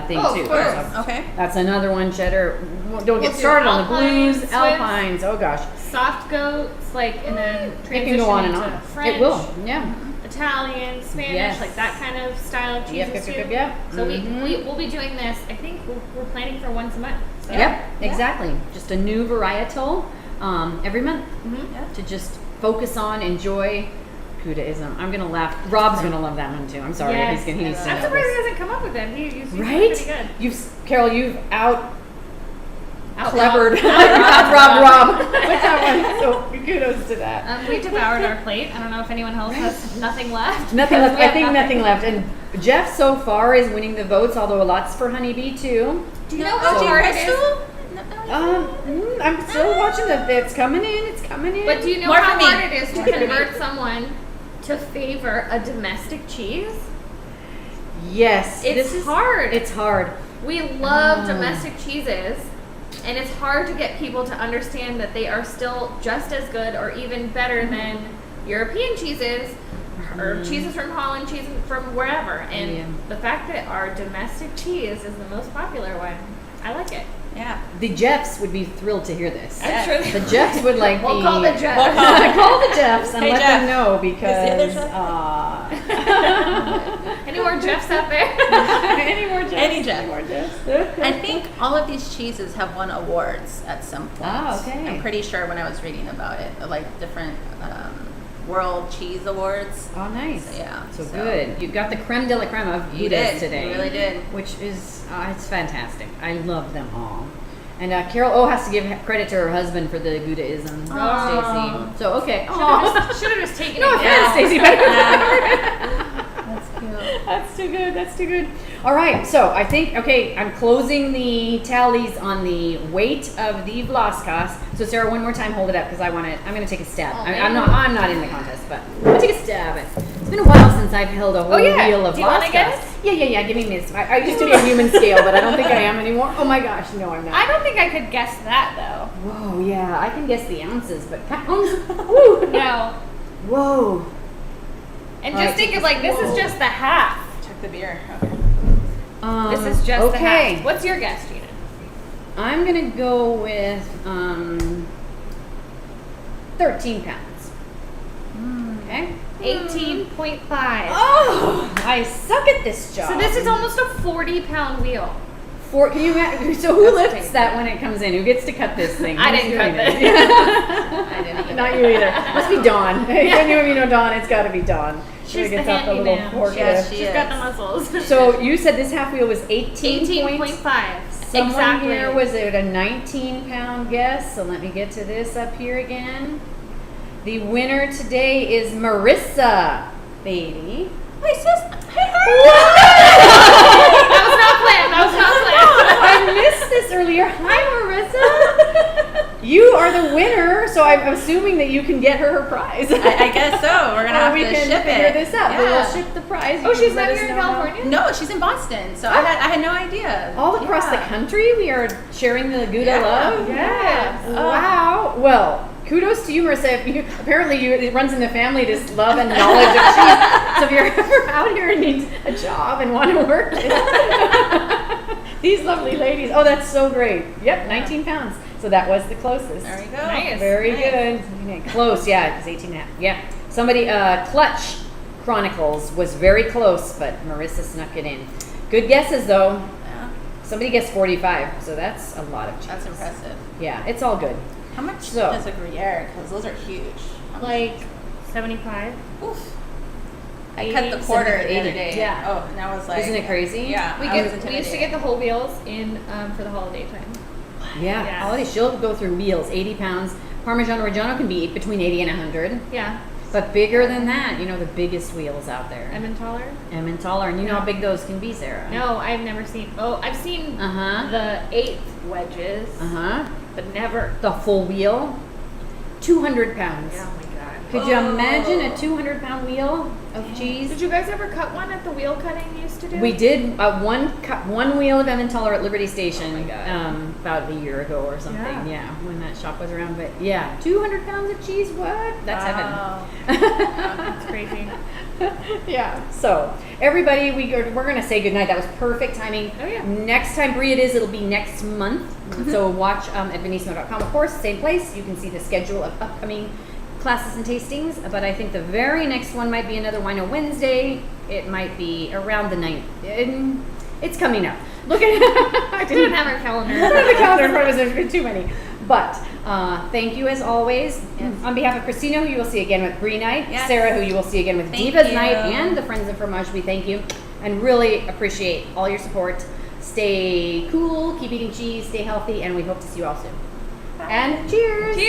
thing Oh, too. of course. So okay. that's another one. Cheddar. Don't get do started on the Alpines, blues, Swiss. Alpines. Oh gosh, Soft goats, like, and then it transition can go on and into on. French, It will. Yeah. Italian, Spanish, Yes. like that kind of style of cheeses Yep. too. Yep. So Mhm. we'll be doing this. I think we're planning for once a month. So. Yep. Exactly. Just a new varietal every month Mhm. to just focus on, enjoy, Goudaism. I'm gonna laugh. Rob's gonna love that one too. I'm sorry. Yes. He needs to I'm know surprised this. he hasn't come up with it. He's Right? pretty good. Carol, you've out Out clevered Rob. With that one. So kudos to that. We devoured our plate. I don't know if anyone else has nothing left. Nothing left. We I have think nothing left. And Jeff so far is winning the votes, although lots for Honeybee too. Do you know how So- hard it is? I'm still watching it. It's coming in. It's coming in. But do you know More how for me. hard it is to convert someone to favor a domestic cheese? Yes, It's hard. It's hard. We love domestic cheeses, and it's hard to get people to understand that they are still just as good or even better than European cheeses or cheeses from Holland, cheese from wherever. And the fact that our domestic cheese is the most popular one, I like it. Yeah. The Jeffs would be thrilled to hear this. I'm sure they The Jeffs would like We'll be. call the Jeffs. Call the Jeffs and Hey, let Jeff. them know Is the because. other Jeff? Any more Jeffs out there? Any more Jeffs? Any Jeff. Any more Jeffs? I think all of these cheeses have won awards at some point. Oh, okay. I'm pretty sure when I was reading about it, like different World Cheese Awards. Oh, nice. So, yeah. So good. You got the creme de la creme of You Goudas did. today. You really did. Which is, it's fantastic. I love them all. And Carol O has to give credit to her husband for the Goudaism, Stacy. So, okay. Should have just taken No it offense, down. Stacy, but That's cute. that's too good. That's too good. All right. So I think I'm closing the tallies on the weight of the Vlaskaas. So Sarah, one more time, hold it up because I want to. I'm going to take a stab. I'm not in the contest, but I'm going to take a stab. It's been a while since I've held a whole wheel of Do you wanna Vlaskaas. guess? Yeah. Give me this. I used to be a human scale, but I don't think I am anymore. Oh my gosh, no, I'm not. I don't think I could guess that though. Whoa, yeah, I can guess the ounces, but pounds. Woo. No. Whoa. And All just right, think of like this is just the half. Check the beer. Okay. This is just the okay. half. What's your guess, Gina? I'm gonna go with 13 pounds. Okay. 18.5. Oh, I suck at this job. So this is almost a 40-pound wheel. Can you imagine? So who That's lifts that when it comes in? Who gets to cut this thing? I Who's didn't doing cut it? this. I didn't either. Not you either. Must be Dawn. If any of you know Dawn, it's got to be Dawn. She's gets the out the little handyman. forklift. Yes, she She's is. got the muscles. So you said this half wheel was 18 points. 18.5. Someone Exactly. here was it a 19-pound guess? So let me get to this up here again. The winner today is Marissa, baby. Wait, sis. That was not planned. That was not planned. I missed this earlier. Hi, Marissa. You are the winner, so I'm assuming that you can get her prize. I guess so. We're gonna have we to can ship figure it. this out. Yeah. But we'll ship the prize. You Oh, can she's let not us here in know how- California? No, she's in Boston, so I had no idea. All across the country, we are sharing the Gouda Yeah. love. Yes. Wow. Well, kudos to you, Marissa. Apparently, it runs in the family, this love and knowledge of cheese. So if you're ever out here and need a job and want to work, these lovely ladies. Oh, that's so great. Yep, 19 pounds. So that was the closest. There we go. Nice. Very Nice. good. Okay, close, yeah, it was 18 and a half. Yeah. Somebody, Clutch Chronicles was very close, but Marissa snuck it in. Good guesses, though. Yeah, Somebody guessed 45, so that's a lot of cheese. that's impressive. Yeah, it's all good. How much So- is a Gruyere? Because those are huge. How much? Like 75. Oof. I cut the 80, quarter the 80. other day. Yeah. Oh, and I was like, Isn't it crazy? Yeah. We I was used to intimidated. get the whole wheels in for the holiday time. Yeah, Yeah. holiday. She'll go through meals, 80 pounds. Parmesan Reggiano can be between 80 and 100. Yeah. But bigger than that, you know, the biggest wheels out there. Emmentaler? Emmentaler. And you know how big those can be, Sarah. No, I've never seen. Oh, I've seen Uh-huh. the 8th wedges, Uh-huh. but never. The full wheel, 200 pounds. Oh my god. Could you imagine a 200-pound wheel of cheese? Did you guys ever cut one at the wheel cutting you used to do? We did one wheel of Emmentaler at Liberty Station Oh my God. about a year ago or something. Yeah. Yeah, when that shop was around. But yeah, 200 pounds of cheese. What? That's Wow. heaven. That's crazy. Yeah. So everybody, we're gonna say goodnight. That was perfect timing. Oh, yeah. Next time Brie it is, it'll be next month. So watch at Venissimo.com. Of course, same place. You can see the schedule of upcoming classes and tastings. But I think the very next one might be another Wino Wednesday. It might be around the 9th. It's coming up. Look at I Didn't have our calendar. I don't have the calendar in front of us. There's been too many. But thank you as always. On behalf of Christina, who you will see again with Brie Night, Yes. Sarah, who you will see again with Thank Divas you. Night, and the Friends of Fromage, we thank you and really appreciate all your support. Stay cool, keep eating cheese, stay healthy, and we hope to see you all soon. And cheers! Cheers!